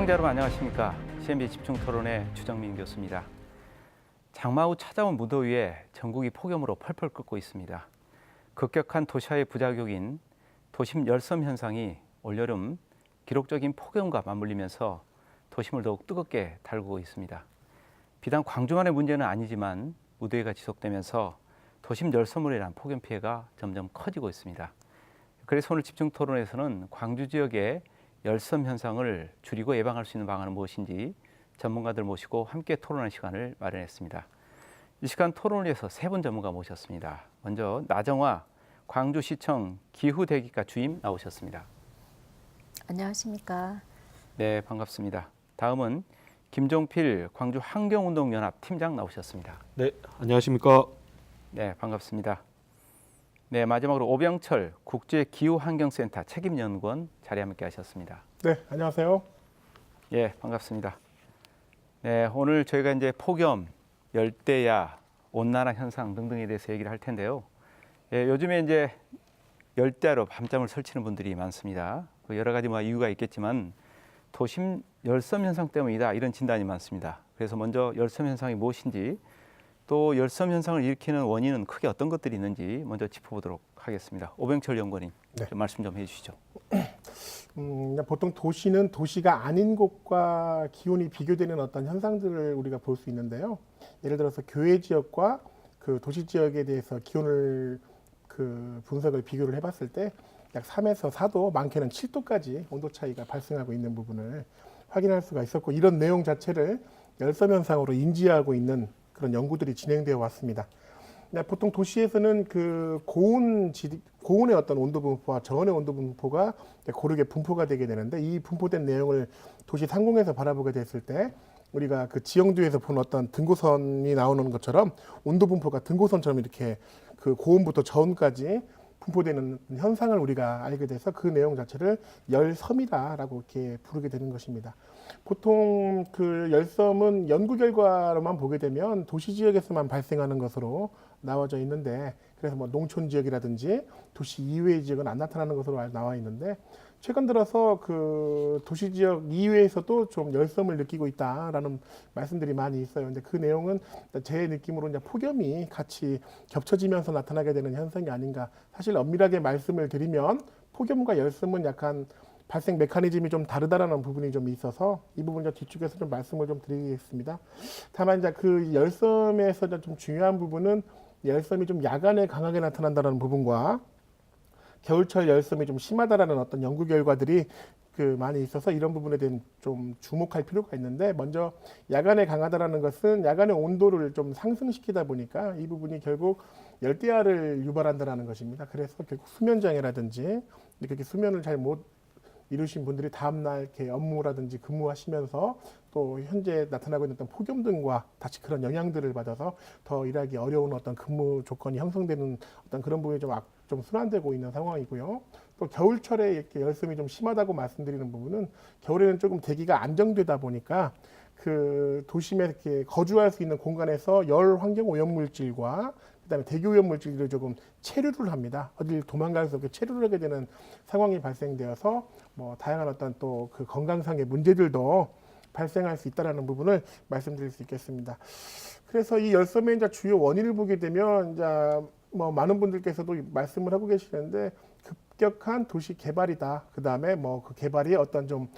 시청자 여러분 안녕하십니까? CNB 집중토론의 주정민 교수입니다. 장마 후 찾아온 무더위에 전국이 폭염으로 펄펄 끓고 있습니다. 급격한 도시화의 부작용인 도심 열섬 현상이 올여름 기록적인 폭염과 맞물리면서 도심을 더욱 뜨겁게 달구고 있습니다. 비단 광주만의 문제는 아니지만 무더위가 지속되면서 도심 열섬으로 인한 폭염 피해가 점점 커지고 있습니다. 그래서 오늘 집중토론에서는 광주 지역의 열섬 현상을 줄이고 예방할 수 있는 방안은 무엇인지 전문가들 모시고 함께 토론하는 시간을 마련했습니다. 이 시간 토론을 위해서 세 분 전문가 모셨습니다. 먼저 나정화 광주시청 기후대기과 주임 나오셨습니다. 안녕하십니까. 네, 반갑습니다. 다음은 김종필 광주 환경운동연합 팀장 나오셨습니다. 네, 안녕하십니까. 네, 반갑습니다. 네, 마지막으로 오병철 국제기후환경센터 책임연구원 자리에 함께 하셨습니다. 네, 안녕하세요. 예, 반갑습니다. 네, 오늘 저희가 이제 폭염, 열대야, 온난화 현상 등등에 대해서 얘기를 할 텐데요. 예, 요즘에 이제 열대야로 밤잠을 설치는 분들이 많습니다. 그 여러 가지 이유가 있겠지만 도심 열섬 현상 때문이다 이런 진단이 많습니다. 그래서 먼저 열섬 현상이 무엇인지 또 열섬 현상을 일으키는 원인은 크게 어떤 것들이 있는지 먼저 짚어보도록 하겠습니다. 오병철 연구원님, 네. 좀 말씀 좀 해주시죠. 보통 도시는 도시가 아닌 곳과 기온이 비교되는 어떤 현상들을 우리가 볼 수 있는데요. 예를 들어서 교외 지역과 그 도시 지역에 대해서 기온을 분석을 비교를 해봤을 때 약 3에서 4도, 많게는 7도까지 온도 차이가 발생하고 있는 부분을 확인할 수가 있었고, 이런 내용 자체를 열섬 현상으로 인지하고 있는 그런 연구들이 진행되어 왔습니다. 보통 도시에서는 그 고온의 어떤 온도 분포와 저온의 온도 분포가 고르게 분포가 되게 되는데, 이 분포된 내용을 도시 상공에서 바라보게 됐을 때 우리가 그 지형도에서 본 어떤 등고선이 나오는 것처럼 온도 분포가 등고선처럼 이렇게 그 고온부터 저온까지 분포되는 현상을 우리가 알게 돼서 그 내용 자체를 열섬이다라고 이렇게 부르게 되는 것입니다. 보통 그 열섬은 연구 결과로만 보게 되면 도시 지역에서만 발생하는 것으로 나와져 있는데, 그래서 농촌 지역이라든지 도시 이외의 지역은 안 나타나는 것으로 나와 있는데, 최근 들어서 그 도시 지역 이외에서도 좀 열섬을 느끼고 있다라는 말씀들이 많이 있어요. 근데 그 내용은 제 느낌으로 이제 폭염이 같이 겹쳐지면서 나타나게 되는 현상이 아닌가. 사실 엄밀하게 말씀을 드리면 폭염과 열섬은 약간 발생 메커니즘이 좀 다르다라는 부분이 좀 있어서 이 부분 좀 뒤쪽에서 좀 말씀을 좀 드리겠습니다. 다만 이제 그 열섬에서 좀 중요한 부분은 열섬이 좀 야간에 강하게 나타난다는 부분과 겨울철 열섬이 좀 심하다라는 어떤 연구 결과들이 많이 있어서 이런 부분에 대한 좀 주목할 필요가 있는데, 먼저 야간에 강하다라는 것은 야간의 온도를 좀 상승시키다 보니까 이 부분이 결국 열대야를 유발한다라는 것입니다. 그래서 결국 수면 장애라든지 이렇게 수면을 잘 못 이루신 분들이 다음날 이렇게 업무라든지 근무하시면서 또 현재 나타나고 있는 어떤 폭염 등과 같이 그런 영향들을 받아서 더 일하기 어려운 어떤 근무 조건이 형성되는 어떤 그런 부분이 좀 순환되고 있는 상황이고요. 또 겨울철에 이렇게 열섬이 좀 심하다고 말씀드리는 부분은 겨울에는 조금 대기가 안정되다 보니까 그 도심에 이렇게 거주할 수 있는 공간에서 열 환경 오염 물질과 그다음에 대기 오염 물질들을 조금 체류를 합니다. 어딜 도망갈 수 없게 체류를 하게 되는 상황이 발생되어서 다양한 어떤 또 그 건강상의 문제들도 발생할 수 있다라는 부분을 말씀드릴 수 있겠습니다. 그래서 이 열섬의 이제 주요 원인을 보게 되면 이제 많은 분들께서도 말씀을 하고 계시는데, 급격한 도시 개발이다. 그 다음에 그 개발이 어떤 좀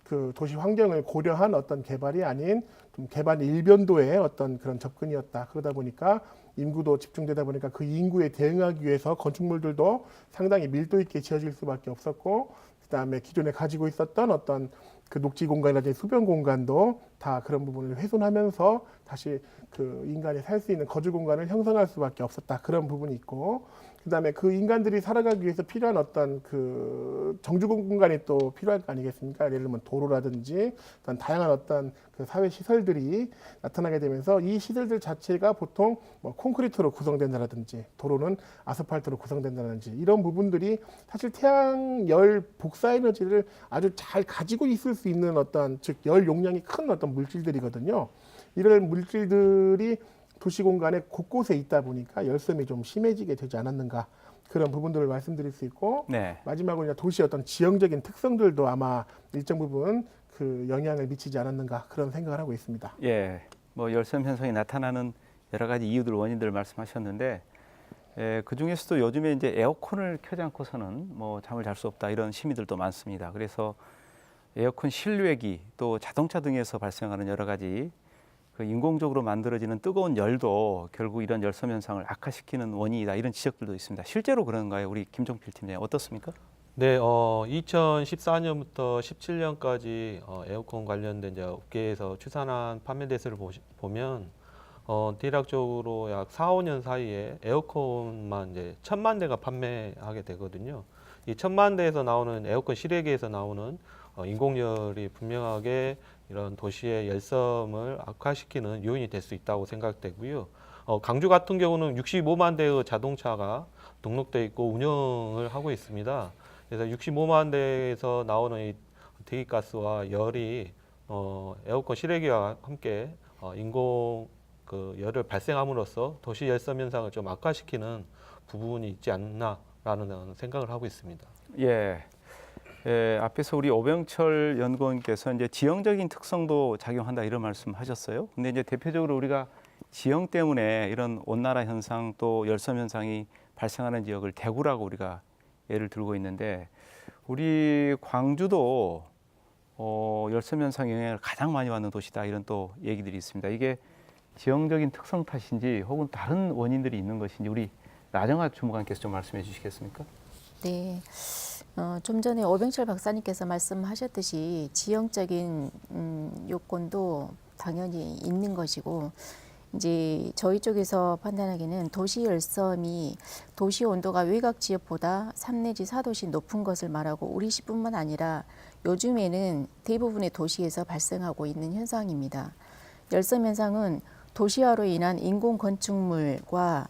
그 도시 환경을 고려한 어떤 개발이 아닌 좀 개발 일변도의 어떤 그런 접근이었다. 그러다 보니까 인구도 집중되다 보니까 그 인구에 대응하기 위해서 건축물들도 상당히 밀도 있게 지어질 수밖에 없었고, 그 다음에 기존에 가지고 있었던 어떤 그 녹지 공간이라든지 수변 공간도 다 그런 부분을 훼손하면서 다시 그 인간이 살 수 있는 거주 공간을 형성할 수밖에 없었다. 그런 부분이 있고, 그 다음에 그 인간들이 살아가기 위해서 필요한 어떤 그 정주 공간이 또 필요할 거 아니겠습니까? 예를 들면 도로라든지 어떤 다양한 어떤 그 사회 시설들이 나타나게 되면서 이 시설들 자체가 보통 콘크리트로 구성된다든지 도로는 아스팔트로 구성된다든지 이런 부분들이 사실 태양열 복사 에너지를 아주 잘 가지고 있을 수 있는 어떤, 즉 열 용량이 큰 어떤 물질들이거든요. 이런 물질들이 도시 공간에 곳곳에 있다 보니까 열섬이 좀 심해지게 되지 않았는가, 그런 부분들을 말씀드릴 수 있고, 네. 마지막으로 도시의 어떤 지형적인 특성들도 아마 일정 부분 그 영향을 미치지 않았는가 그런 생각을 하고 있습니다. 예, 뭐 열섬 현상이 나타나는 여러 가지 이유들 원인들 말씀하셨는데 그 중에서도 요즘에 이제 에어컨을 켜지 않고서는 뭐 잠을 잘 수 없다 이런 시민들도 많습니다. 그래서 에어컨 실외기 또 자동차 등에서 발생하는 여러 가지 그 인공적으로 만들어지는 뜨거운 열도 결국 이런 열섬 현상을 악화시키는 원인이다 이런 지적들도 있습니다. 실제로 그런가요? 우리 김종필 팀장님 어떻습니까? 네, 2014년부터 17년까지 에어컨 관련된 이제 업계에서 추산한 판매 대수를 보면 대략적으로 약 4, 5년 사이에 에어컨만 이제 1,000만 대가 판매하게 되거든요. 이 1,000만 대에서 나오는 에어컨 실외기에서 나오는 인공열이 분명하게 이런 도시의 열섬을 악화시키는 요인이 될 수 있다고 생각되고요. 광주 같은 경우는 65만 대의 자동차가 등록돼 있고 운영을 하고 있습니다. 그래서 65만 대에서 나오는 이 대기가스와 열이 에어컨 실외기와 함께 인공 그 열을 발생함으로써 도시 열섬 현상을 좀 악화시키는 부분이 있지 않나라는 생각을 하고 있습니다. 예. 예, 앞에서 우리 오병철 연구원께서 이제 지형적인 특성도 작용한다 이런 말씀하셨어요. 근데 이제 대표적으로 우리가 지형 때문에 이런 온난화 현상 또 열섬 현상이 발생하는 지역을 대구라고 우리가 예를 들고 있는데 우리 광주도 열섬 현상 영향을 가장 많이 받는 도시다 이런 또 얘기들이 있습니다. 이게 지형적인 특성 탓인지 혹은 다른 원인들이 있는 것인지 우리 나정아 주무관께서 좀 말씀해 주시겠습니까? 네. 좀 전에 오병철 박사님께서 말씀하셨듯이 지형적인 요건도 당연히 있는 것이고 이제 저희 쪽에서 판단하기에는 도시 열섬이 도시 온도가 외곽 지역보다 3 내지 4도씩 높은 것을 말하고 우리시뿐만 아니라 요즘에는 대부분의 도시에서 발생하고 있는 현상입니다. 열섬 현상은 도시화로 인한 인공 건축물과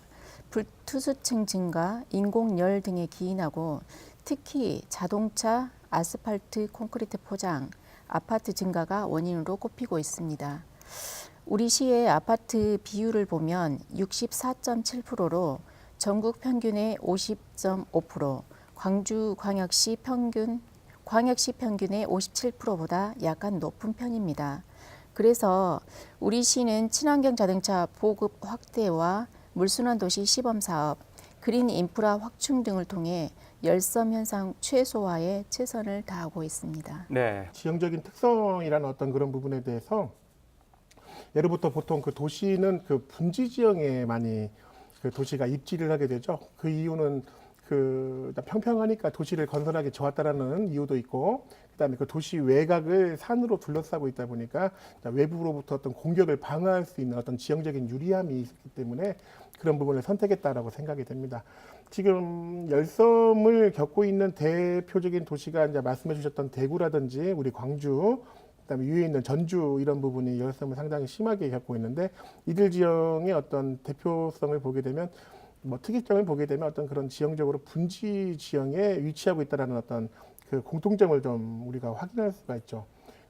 불투수층 증가, 인공열 등에 기인하고 특히 자동차, 아스팔트, 콘크리트 포장, 아파트 증가가 원인으로 꼽히고 있습니다. 우리 시의 아파트 비율을 보면 64.7%로 전국 평균의 50.5%, 광역시 평균의 57%보다 약간 높은 편입니다. 그래서 우리 시는 친환경 자동차 보급 확대와 물순환 도시 시범 사업, 그린 인프라 확충 등을 통해 열섬 현상 최소화에 최선을 다하고 있습니다. 네. 지형적인 특성이라는 어떤 그런 부분에 대해서 예로부터 보통 그 도시는 그 분지 지형에 많이 그 도시가 입지를 하게 되죠. 그 이유는 그 평평하니까 도시를 건설하기 좋았다라는 이유도 있고, 그다음에 그 도시 외곽을 산으로 둘러싸고 있다 보니까 외부로부터 어떤 공격을 방어할 수 있는 어떤 지형적인 유리함이 있기 때문에 그런 부분을 선택했다라고 생각이 됩니다. 지금 열섬을 겪고 있는 대표적인 도시가 이제 말씀해 주셨던 대구라든지 우리 광주, 그다음에 위에 있는 전주 이런 부분이 열섬을 상당히 심하게 겪고 있는데 이들 지형의 어떤 대표성을 보게 되면 뭐 특이점을 보게 되면 어떤 그런 지형적으로 분지 지형에 위치하고 있다라는 어떤 그 공통점을 좀 우리가 확인할 수가 있죠.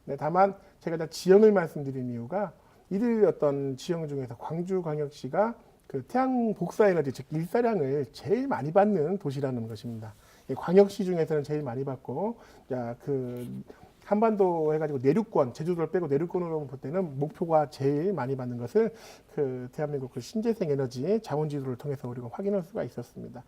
네, 다만 제가 지형을 말씀드린 이유가 이들 어떤 지형 중에서 광주광역시가 그 태양 복사 에너지 즉 일사량을 제일 많이 받는 도시라는 것입니다. 광역시 중에서는 제일 많이 받고 그 한반도 해가지고 내륙권, 제주도를 빼고 내륙권으로 볼 때는 목표가 제일 많이 받는 것을 그 대한민국 그 신재생 에너지 자원지도를 통해서 우리가 확인할 수가 있었습니다.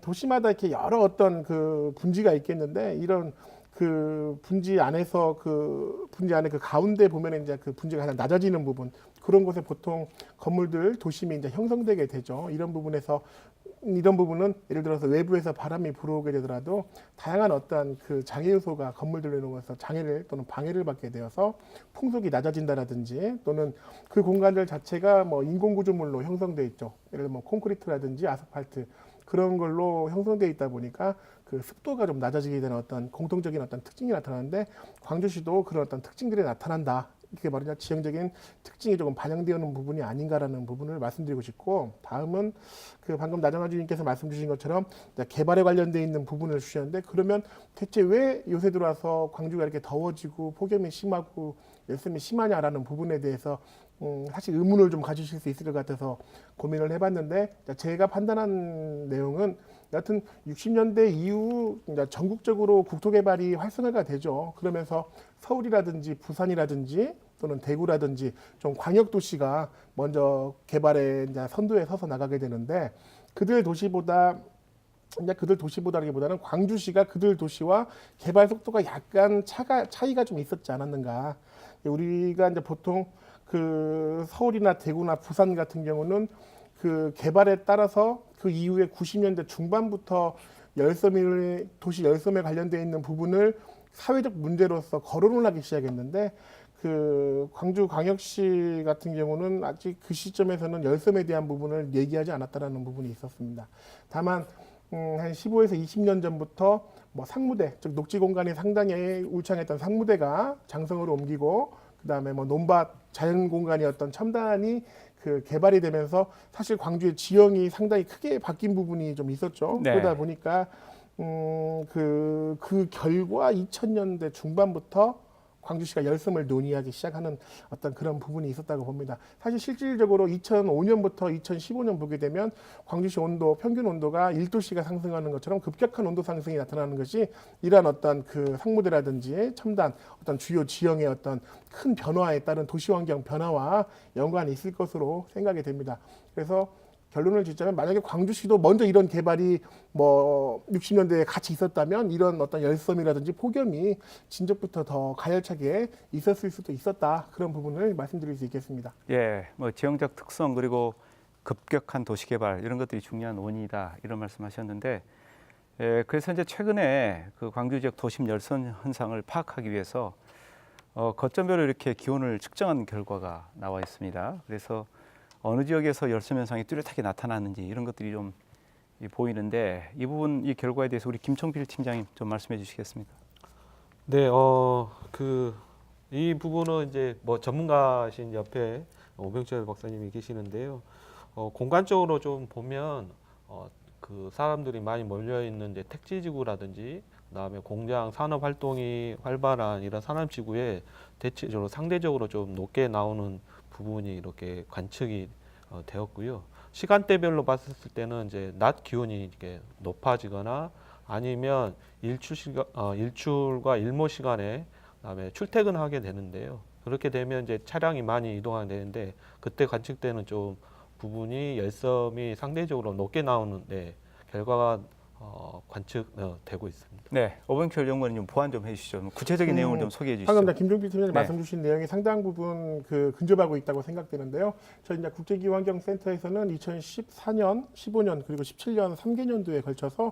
도시마다 이렇게 여러 어떤 그 분지가 있겠는데 이런 그 분지 안에서 그 분지 안에 그 가운데 보면 이제 그 분지가 하나 낮아지는 부분 그런 곳에 보통 건물들 도심이 이제 형성되게 되죠. 이런 부분은 예를 들어서 외부에서 바람이 불어오게 되더라도 다양한 어떤 그 장애 요소가 건물들로 인해서 장애를 또는 방해를 받게 되어서 풍속이 낮아진다라든지 또는 그 공간들 자체가 뭐 인공 구조물로 형성돼 있죠. 예를 들어 뭐 콘크리트라든지 아스팔트 그런 걸로 형성돼 있다 보니까 그 습도가 좀 낮아지게 되는 어떤 공통적인 어떤 특징이 나타나는데 광주시도 그런 어떤 특징들이 나타난다. 이게 바로 지형적인 특징이 조금 반영되어 있는 부분이 아닌가라는 부분을 말씀드리고 싶고 다음은 그 방금 나정아 주님께서 말씀 주신 것처럼 개발에 관련되어 있는 부분을 주셨는데 그러면 대체 왜 요새 들어와서 광주가 이렇게 더워지고 폭염이 심하고 열섬이 심하냐라는 부분에 대해서 사실 의문을 좀 가지실 수 있을 것 같아서 고민을 해봤는데 제가 판단한 내용은 여하튼 60년대 이후 이제 전국적으로 국토 개발이 활성화가 되죠. 그러면서 서울이라든지 부산이라든지 또는 대구라든지 좀 광역 도시가 먼저 개발의 이제 선두에 서서 나가게 되는데 그들 도시보다라기보다는 광주시가 그들 도시와 개발 속도가 약간 차이가 좀 있었지 않았는가. 우리가 이제 보통 그 서울이나 대구나 부산 같은 경우는 그 개발에 따라서 그 이후에 90년대 중반부터 도시 열섬에 관련되어 있는 부분을 사회적 문제로서 거론을 하기 시작했는데 그 광주광역시 같은 경우는 아직 그 시점에서는 열섬에 대한 부분을 얘기하지 않았다라는 부분이 있었습니다. 다만 한 15에서 20년 전부터 뭐 상무대, 즉 녹지 공간이 상당히 울창했던 상무대가 장성으로 옮기고 그다음에 뭐 논밭 자연 공간이었던 첨단이 그 개발이 되면서 사실 광주의 지형이 상당히 크게 바뀐 부분이 좀 있었죠. 네. 그러다 보니까 그 결과 2000년대 중반부터 광주시가 열섬을 논의하기 시작하는 어떤 그런 부분이 있었다고 봅니다. 사실 실질적으로 2005년부터 2015년 보게 되면 광주시 평균 온도가 1도씨가 상승하는 것처럼 급격한 온도 상승이 나타나는 것이 이러한 어떤 그 상무대라든지 첨단 어떤 주요 지형의 어떤 큰 변화에 따른 도시환경 변화와 연관이 있을 것으로 생각이 됩니다. 그래서 결론을 짓자면 만약에 광주시도 먼저 이런 개발이 뭐 60년대에 같이 있었다면 이런 어떤 열섬이라든지 폭염이 진작부터 더 가열차게 있었을 수도 있었다. 그런 부분을 말씀드릴 수 있겠습니다. 예, 뭐 지형적 특성 그리고 급격한 도시 개발 이런 것들이 중요한 원인이다 이런 말씀하셨는데, 그래서 이제 최근에 그 광주 지역 도심 열섬 현상을 파악하기 위해서 거점별로 이렇게 기온을 측정한 결과가 나와 있습니다. 그래서 어느 지역에서 열섬 현상이 뚜렷하게 나타났는지 이런 것들이 좀 보이는데 이 부분 이 결과에 대해서 우리 김총필 팀장님 좀 말씀해 주시겠습니까? 네, 이 부분은 이제 뭐 전문가신 옆에 오병철 박사님이 계시는데요. 공간적으로 좀 보면 그 사람들이 많이 몰려 있는 이제 택지지구라든지 그다음에 공장 산업 활동이 활발한 이런 산업지구에 대체적으로 상대적으로 좀 높게 나오는 부분이 이렇게 관측이 되었고요. 시간대별로 봤을 때는 이제 낮 기온이 이렇게 높아지거나 아니면 일출과 일모 시간에 그다음에 출퇴근하게 되는데요. 그렇게 되면 이제 차량이 많이 이동하게 되는데 그때 관측되는 좀 부분이 열섬이 상대적으로 높게 나오는 결과가 관측되고 있습니다. 네, 오병철 연구원님 좀 보완 좀 해주시죠. 구체적인 내용을 좀 소개해 주시죠. 방금 김종필 팀장님 네. 말씀 주신 내용이 상당 부분 근접하고 있다고 생각되는데요. 저희 이제 국제기후환경센터에서는 2014년, 15년 그리고 17년 3개년도에 걸쳐서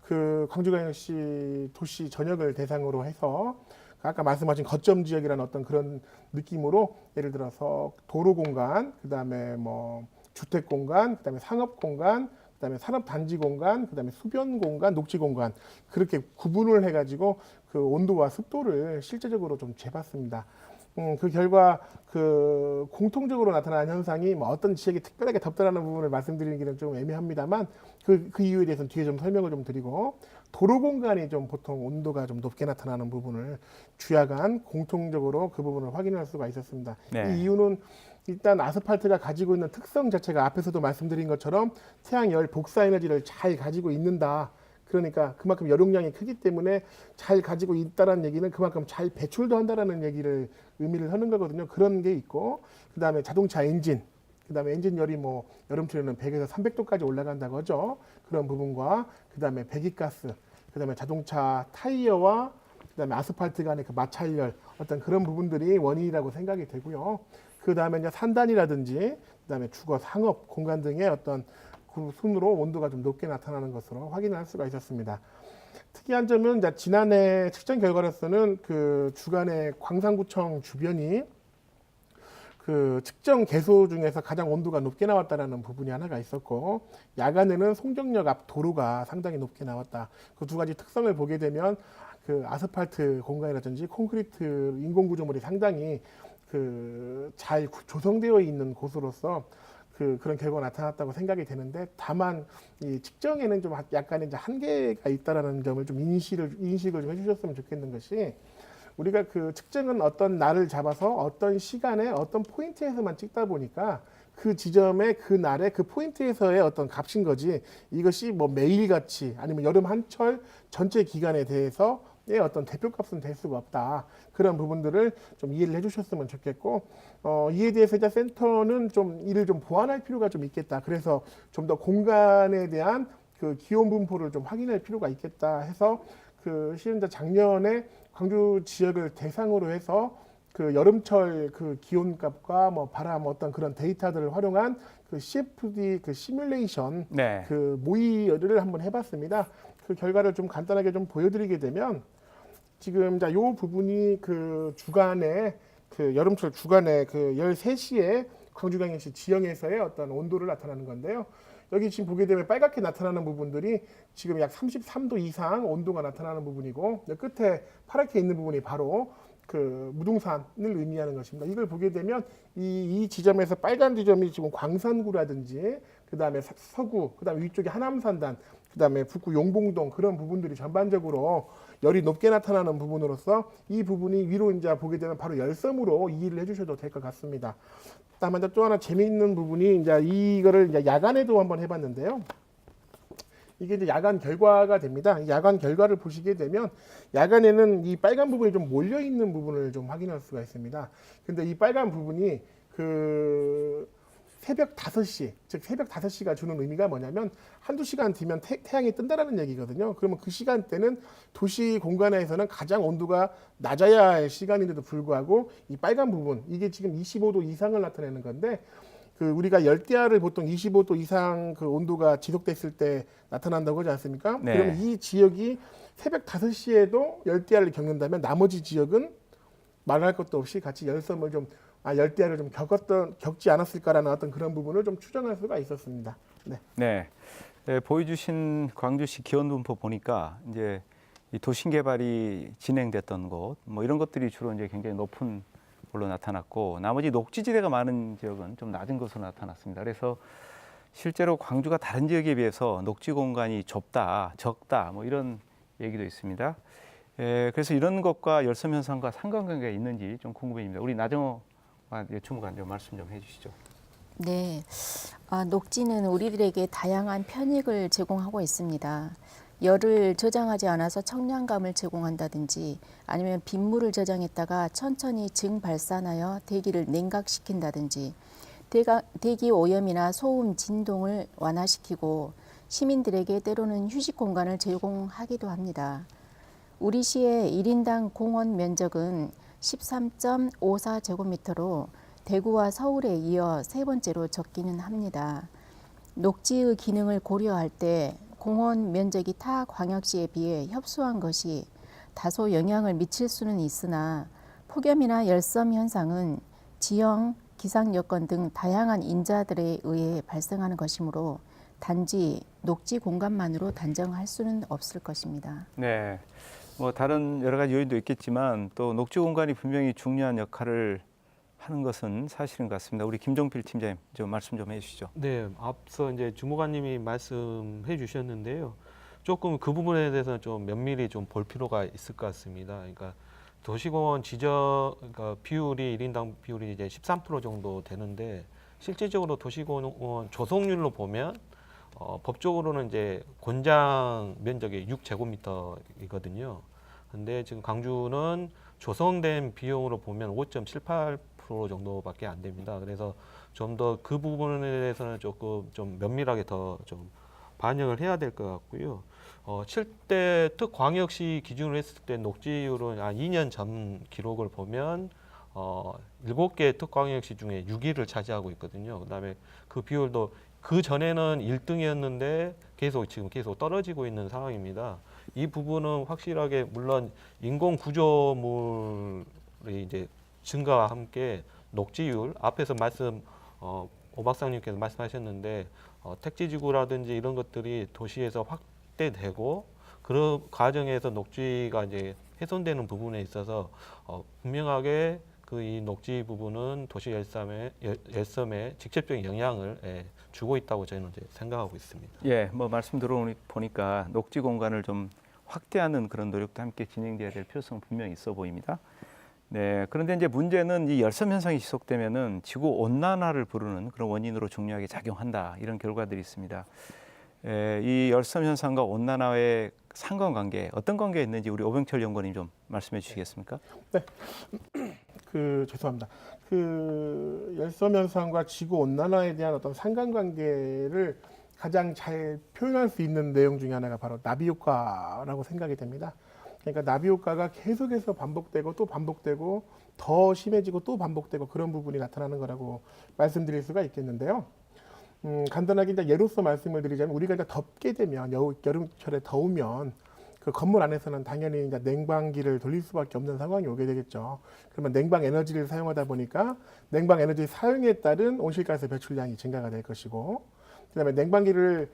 그 광주광역시 도시 전역을 대상으로 해서 아까 말씀하신 거점 지역이라는 어떤 그런 느낌으로 예를 들어서 도로 공간, 그다음에 뭐 주택 공간, 그다음에 상업 공간, 그다음에 산업단지 공간, 그다음에 수변 공간, 녹지 공간 그렇게 구분을 해가지고 그 온도와 습도를 실제적으로 좀 재봤습니다. 그 결과 그 공통적으로 나타난 현상이 뭐 어떤 지역이 특별하게 덥다라는 부분을 말씀드리기는 좀 애매합니다만 그 이유에 대해서는 뒤에 좀 설명을 좀 드리고 도로 공간이 좀 보통 온도가 좀 높게 나타나는 부분을 주야간 공통적으로 그 부분을 확인할 수가 있었습니다. 네. 이 이유는 일단 아스팔트가 가지고 있는 특성 자체가 앞에서도 말씀드린 것처럼 태양열 복사 에너지를 잘 가지고 있는다. 그러니까 그만큼 여용량이 크기 때문에 잘 가지고 있다는 얘기는 그만큼 잘 배출도 한다라는 얘기를 의미를 하는 거거든요. 그런 게 있고 그다음에 자동차 엔진, 그다음에 엔진열이 뭐 여름철에는 100에서 300도까지 올라간다고 하죠. 그런 부분과 그다음에 배기가스, 그다음에 자동차 타이어와 그다음에 아스팔트 간의 그 마찰열 어떤 그런 부분들이 원인이라고 생각이 되고요. 그다음에 이제 산단이라든지 그다음에 주거 상업 공간 등의 어떤 순으로 온도가 좀 높게 나타나는 것으로 확인할 수가 있었습니다. 특이한 점은 이제 지난해 측정 결과로서는 그 주간에 광산구청 주변이 그 측정 개소 중에서 가장 온도가 높게 나왔다라는 부분이 하나가 있었고 야간에는 송정역 앞 도로가 상당히 높게 나왔다. 그 두 가지 특성을 보게 되면 그 아스팔트 공간이라든지 콘크리트 인공구조물이 상당히 그 잘 조성되어 있는 곳으로서 그런 결과가 나타났다고 생각이 되는데 다만 이 측정에는 좀 약간의 이제 한계가 있다라는 점을 좀 인식을 좀 해주셨으면 좋겠는 것이 우리가 그 측정은 어떤 날을 잡아서 어떤 시간에 어떤 포인트에서만 찍다 보니까 그 지점에 그 날에 그 포인트에서의 어떤 값인 거지, 이것이 뭐 매일같이 아니면 여름 한철 전체 기간에 대해서의 어떤 대표값은 될 수가 없다. 그런 부분들을 좀 이해를 해주셨으면 좋겠고, 이에 대해서 이제 센터는 좀 이를 좀 보완할 필요가 좀 있겠다. 그래서 좀 더 공간에 대한 그 기온 분포를 좀 확인할 필요가 있겠다 해서, 그 실은 이제 작년에 광주 지역을 대상으로 해서 그 여름철 그 기온값과 뭐 바람 어떤 그런 데이터들을 활용한 그 CFD 그 시뮬레이션 네. 그 모의를 한번 해봤습니다. 그 결과를 좀 간단하게 좀 보여드리게 되면, 지금 자 요 부분이 그 주간에 그 여름철 주간에 그 13시에 광주광역시 지형에서의 어떤 온도를 나타나는 건데요. 여기 지금 보게 되면 빨갛게 나타나는 부분들이 지금 약 33도 이상 온도가 나타나는 부분이고, 끝에 파랗게 있는 부분이 바로 그 무등산을 의미하는 것입니다. 이걸 보게 되면 이 지점에서 빨간 지점이 지금 광산구라든지, 그다음에 서구, 그다음에 위쪽에 하남산단, 그다음에 북구 용봉동, 그런 부분들이 전반적으로 열이 높게 나타나는 부분으로서 이 부분이 위로 이제 보게 되면 바로 열섬으로 이해를 해주셔도 될 것 같습니다. 다만 또 하나 재미있는 부분이 이제 이거를 이제 야간에도 한번 해봤는데요. 이게 이제 야간 결과가 됩니다. 야간 결과를 보시게 되면 야간에는 이 빨간 부분이 좀 몰려 있는 부분을 좀 확인할 수가 있습니다. 근데 이 빨간 부분이 그 새벽 5시, 즉 새벽 5시가 주는 의미가 뭐냐면 한두 시간 뒤면 태양이 뜬다라는 얘기거든요. 그러면 그 시간대는 도시 공간에서는 가장 온도가 낮아야 할 시간인데도 불구하고 이 빨간 부분, 이게 지금 25도 이상을 나타내는 건데, 그 우리가 열대야를 보통 25도 이상 그 온도가 지속됐을 때 나타난다고 하지 않습니까? 네. 그러면 이 지역이 새벽 5시에도 열대야를 겪는다면 나머지 지역은 말할 것도 없이 같이 열섬을 좀 열대야를 좀 겪지 않았을까라는 어떤 그런 부분을 좀 추정할 수가 있었습니다. 네. 네. 네, 보여주신 광주시 기온 분포 보니까 이제 이 도심 개발이 진행됐던 곳, 뭐 이런 것들이 주로 이제 굉장히 높은 걸로 나타났고, 나머지 녹지지대가 많은 지역은 좀 낮은 것으로 나타났습니다. 그래서 실제로 광주가 다른 지역에 비해서 녹지 공간이 좁다, 적다, 뭐 이런 얘기도 있습니다. 그래서 이런 것과 열섬 현상과 상관관계가 있는지 좀 궁금해집니다. 우리 나정호 주무관 말씀 좀 해주시죠. 네, 녹지는 우리들에게 다양한 편익을 제공하고 있습니다. 열을 저장하지 않아서 청량감을 제공한다든지, 아니면 빗물을 저장했다가 천천히 증발산하여 대기를 냉각시킨다든지, 대기 오염이나 소음 진동을 완화시키고 시민들에게 때로는 휴식 공간을 제공하기도 합니다. 우리 시의 1인당 공원 면적은 13.54제곱미터로 대구와 서울에 이어 세 번째로 적기는 합니다. 녹지의 기능을 고려할 때 공원 면적이 타 광역시에 비해 협소한 것이 다소 영향을 미칠 수는 있으나, 폭염이나 열섬 현상은 지형, 기상 여건 등 다양한 인자들에 의해 발생하는 것이므로 단지 녹지 공간만으로 단정할 수는 없을 것입니다. 네. 뭐 다른 여러 가지 요인도 있겠지만 또 녹지 공간이 분명히 중요한 역할을 하는 것은 사실인 것 같습니다. 우리 김종필 팀장님 좀 말씀 좀 해주시죠. 네, 앞서 이제 주무관님이 말씀해 주셨는데요. 조금 그 부분에 대해서는 좀 면밀히 좀 볼 필요가 있을 것 같습니다. 그러니까 도시공원 그러니까 비율이 1인당 비율이 이제 13% 정도 되는데, 실질적으로 도시공원 조성률로 보면 법적으로는 이제 권장 면적이 6제곱미터이거든요. 근데 지금 광주는 조성된 비용으로 보면 5.78% 정도밖에 안 됩니다. 그래서 좀 더 그 부분에 대해서는 조금 좀 면밀하게 더 좀 반영을 해야 될 것 같고요. 7대 특광역시 기준으로 했을 때 녹지율은 2년 전 기록을 보면 7개 특광역시 중에 6위를 차지하고 있거든요. 그다음에 그 비율도 그 전에는 1등이었는데 지금 계속 떨어지고 있는 상황입니다. 이 부분은 확실하게 물론 인공 구조물이 이제 증가와 함께 녹지율, 앞에서 오 박사님께서 말씀하셨는데 택지지구라든지 이런 것들이 도시에서 확대되고, 그런 과정에서 녹지가 이제 훼손되는 부분에 있어서 분명하게 그 이 녹지 부분은 도시 열섬에 직접적인 영향을 주고 있다고 저는 이제 생각하고 있습니다. 예, 뭐 말씀 들어보니까 녹지 공간을 좀 확대하는 그런 노력도 함께 진행돼야 될 필요성 분명히 있어 보입니다. 네, 그런데 이제 문제는 이 열섬 현상이 지속되면은 지구 온난화를 부르는 그런 원인으로 중요하게 작용한다 이런 결과들이 있습니다. 이 열섬 현상과 온난화의 상관관계 어떤 관계가 있는지 우리 오병철 연구원님 좀 말씀해 주시겠습니까? 죄송합니다. 열섬 현상과 지구 온난화에 대한 어떤 상관관계를 가장 잘 표현할 수 있는 내용 중에 하나가 바로 나비 효과라고 생각이 됩니다. 그러니까 나비 효과가 계속해서 반복되고 또 반복되고 더 심해지고 또 반복되고 그런 부분이 나타나는 거라고 말씀드릴 수가 있겠는데요. 간단하게 이제 예로서 말씀을 드리자면 우리가 이제 덥게 되면 여름철에 더우면 그 건물 안에서는 당연히 이제 냉방기를 돌릴 수밖에 없는 상황이 오게 되겠죠. 그러면 냉방 에너지를 사용하다 보니까 냉방 에너지 사용에 따른 온실가스 배출량이 증가가 될 것이고, 그다음에 냉방기를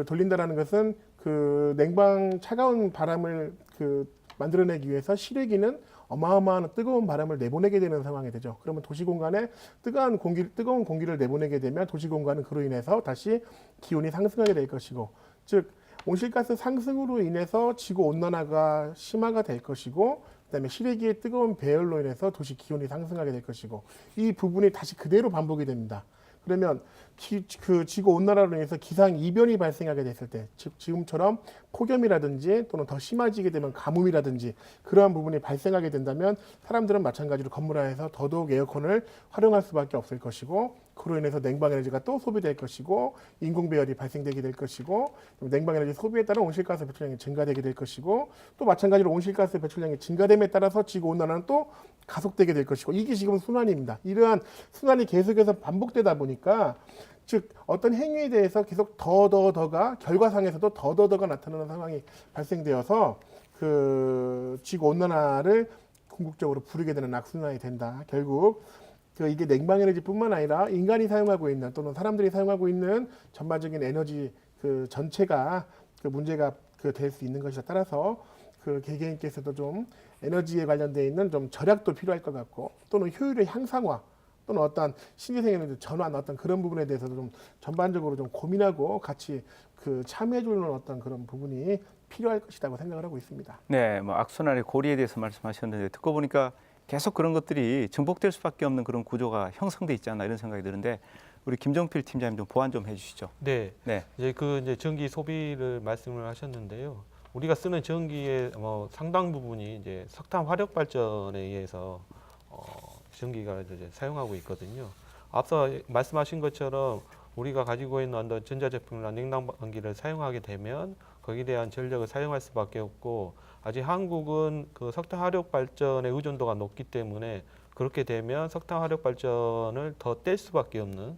돌린다라는 것은 그 냉방 차가운 바람을 만들어내기 위해서 실외기는 어마어마한 뜨거운 바람을 내보내게 되는 상황이 되죠. 그러면 도시 공간에 뜨거운 공기를 내보내게 되면 도시 공간은 그로 인해서 다시 기온이 상승하게 될 것이고, 즉 온실가스 상승으로 인해서 지구 온난화가 심화가 될 것이고, 그다음에 실외기의 뜨거운 배열로 인해서 도시 기온이 상승하게 될 것이고, 이 부분이 다시 그대로 반복이 됩니다. 그러면 지구 온난화로 인해서 기상 이변이 발생하게 됐을 때, 즉 지금처럼 폭염이라든지 또는 더 심해지게 되면 가뭄이라든지 그러한 부분이 발생하게 된다면 사람들은 마찬가지로 건물 안에서 더더욱 에어컨을 활용할 수밖에 없을 것이고, 그로 인해서 냉방 에너지가 또 소비될 것이고, 인공 배열이 발생되게 될 것이고, 냉방 에너지 소비에 따라 온실가스 배출량이 증가되게 될 것이고, 또 마찬가지로 온실가스 배출량이 증가됨에 따라서 지구 온난화는 또 가속되게 될 것이고, 이게 지금 순환입니다. 이러한 순환이 계속해서 반복되다 보니까, 즉 어떤 행위에 대해서 계속 더가 결과상에서도 더가 나타나는 상황이 발생되어서 지구 온난화를 궁극적으로 부르게 되는 악순환이 된다. 결국 이게 냉방 에너지뿐만 아니라 인간이 사용하고 있는 또는 사람들이 사용하고 있는 전반적인 에너지 전체가 문제가 될 수 있는 것이라, 따라서 개개인께서도 좀 에너지에 관련되어 있는 좀 절약도 필요할 것 같고, 또는 효율의 향상화 또는 어떤 신재생 에너지 전환 어떤 그런 부분에 대해서도 좀 전반적으로 좀 고민하고 같이 참여해주는 어떤 그런 부분이 필요할 것이라고 생각을 하고 있습니다. 네, 뭐 악순환의 고리에 대해서 말씀하셨는데 듣고 보니까 계속 그런 것들이 증폭될 수밖에 없는 그런 구조가 형성돼 있지 않나 이런 생각이 드는데 우리 김정필 팀장님 좀 보완 좀 해주시죠. 네, 네, 이제 전기 소비를 말씀을 하셨는데요. 우리가 쓰는 전기의 상당 부분이 이제 석탄 화력 발전에 의해서 전기가 이제 사용하고 있거든요. 앞서 말씀하신 것처럼 우리가 가지고 있는 어떤 전자제품이나 냉난방기를 사용하게 되면 거기에 대한 전력을 사용할 수밖에 없고, 아직 한국은 석탄 화력 발전의 의존도가 높기 때문에 그렇게 되면 석탄 화력 발전을 더 뗄 수밖에 없는,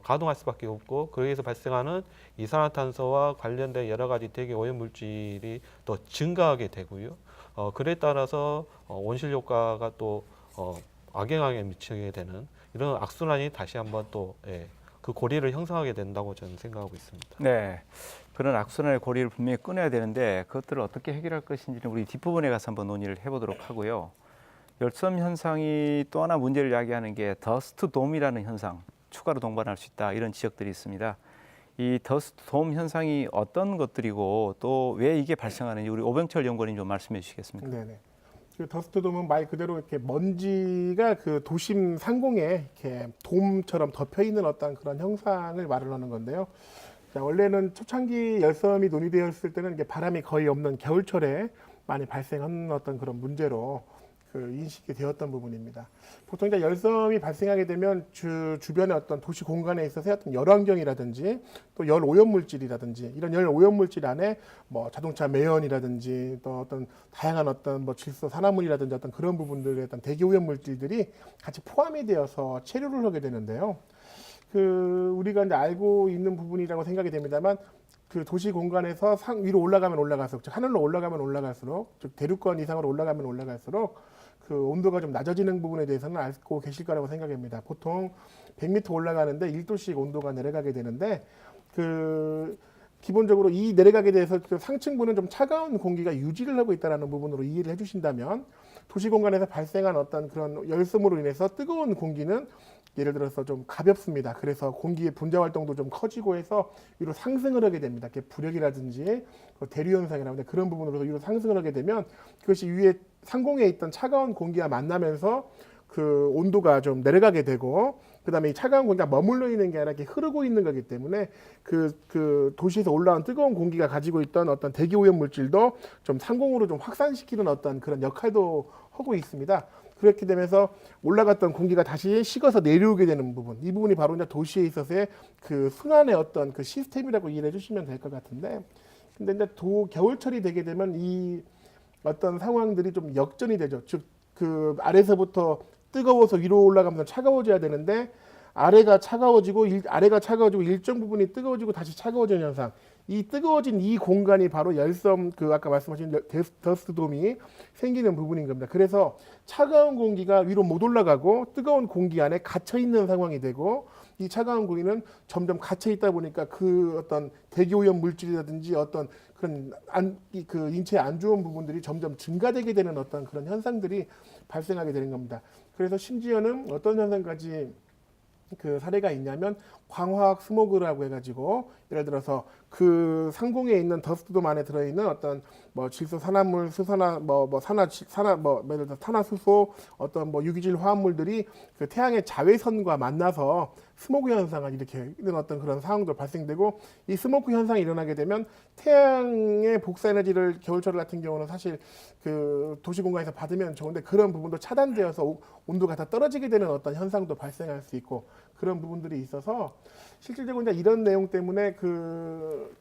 가동할 수밖에 없고, 거기에서 발생하는 이산화탄소와 관련된 여러 가지 대기 오염 물질이 더 증가하게 되고요. 그에 따라서 온실 효과가 또 악영향에 미치게 되는 이런 악순환이 다시 한번 또 그 고리를 형성하게 된다고 저는 생각하고 있습니다. 네, 그런 악순환의 고리를 분명히 끊어야 되는데 그것들을 어떻게 해결할 것인지는 우리 뒷부분에 가서 한번 논의를 해보도록 하고요. 열섬 현상이 또 하나 문제를 야기하는 게 더스트 돔이라는 현상, 추가로 동반할 수 있다 이런 지적들이 있습니다. 이 더스트 돔 현상이 어떤 것들이고 또 왜 이게 발생하는지 우리 오병철 연구원님 좀 말씀해 주시겠습니까? 네네. 더스트 돔은 말 그대로 이렇게 먼지가 도심 상공에 이렇게 돔처럼 덮여 있는 어떤 그런 형상을 말을 하는 건데요. 자, 원래는 초창기 열섬이 논의되었을 때는 이게 바람이 거의 없는 겨울철에 많이 발생하는 어떤 그런 문제로 인식이 되었던 부분입니다. 보통 이제 열섬이 발생하게 되면 주변의 어떤 도시 공간에 있어서 어떤 열 환경이라든지 또 열 오염 물질이라든지 이런 열 오염 물질 안에 뭐 자동차 매연이라든지 또 어떤 다양한 어떤 뭐 질소 산화물이라든지 어떤 그런 부분들의 어떤 대기 오염 물질들이 같이 포함이 되어서 체류를 하게 되는데요. 우리가 이제 알고 있는 부분이라고 생각이 됩니다만, 도시 공간에서 위로 올라가면 올라갈수록, 즉 하늘로 올라가면 올라갈수록, 즉 대륙권 이상으로 올라가면 올라갈수록 온도가 좀 낮아지는 부분에 대해서는 알고 계실 거라고 생각합니다. 보통 100m 올라가는데 1도씩 온도가 내려가게 되는데, 기본적으로 이 내려가게 돼서 상층부는 좀 차가운 공기가 유지를 하고 있다는 부분으로 이해를 해주신다면, 도시 공간에서 발생한 어떤 그런 열섬으로 인해서 뜨거운 공기는 예를 들어서 좀 가볍습니다. 그래서 공기의 분자 활동도 좀 커지고 해서 위로 상승을 하게 됩니다. 이렇게 부력이라든지 대류 현상이라는데 그런 부분으로 위로 상승을 하게 되면 그것이 위에 상공에 있던 차가운 공기와 만나면서 그 온도가 좀 내려가게 되고 그다음에 이 차가운 공기가 머물러 있는 게 아니라 이렇게 흐르고 있는 거기 때문에 그 도시에서 올라온 뜨거운 공기가 가지고 있던 어떤 대기 오염 물질도 좀 상공으로 좀 확산시키는 어떤 그런 역할도 하고 있습니다. 그렇게 되면서 올라갔던 공기가 다시 식어서 내려오게 되는 부분, 이 부분이 바로 이제 도시에 있어서의 그 순환의 어떤 그 시스템이라고 이해해 주시면 될 것 같은데, 근데 이제 겨울철이 되게 되면 이 어떤 상황들이 좀 역전이 되죠. 즉 그 아래서부터 뜨거워서 위로 올라가면서 차가워져야 되는데 아래가 차가워지고 일정 부분이 뜨거워지고 다시 차가워지는 현상. 이 뜨거워진 이 공간이 바로 열섬 그 아까 말씀하신 더스트돔이 생기는 부분인 겁니다. 그래서 차가운 공기가 위로 못 올라가고 뜨거운 공기 안에 갇혀 있는 상황이 되고 이 차가운 공기는 점점 갇혀 있다 보니까 그 어떤 대기 오염 물질이라든지 어떤 그런 그 인체에 안 좋은 부분들이 점점 증가되게 되는 어떤 그런 현상들이 발생하게 되는 겁니다. 그래서 심지어는 어떤 현상까지 그 사례가 있냐면 광화학 스모그라고 해가지고 예를 들어서 그 상공에 있는 더스트돔 안에 들어있는 어떤 뭐 질소 산화물, 수산화 예를 들어 탄화수소 어떤 뭐 유기질 화합물들이 그 태양의 자외선과 만나서 스모그 현상을 이렇게 이런 어떤 그런 상황도 발생되고 이 스모그 현상이 일어나게 되면 태양의 복사 에너지를 겨울철 같은 경우는 사실 그 도시 공간에서 받으면 좋은데 그런 부분도 차단되어서 온도가 더 떨어지게 되는 어떤 현상도 발생할 수 있고 그런 부분들이 있어서 실질적으로 이제 이런 내용 때문에 그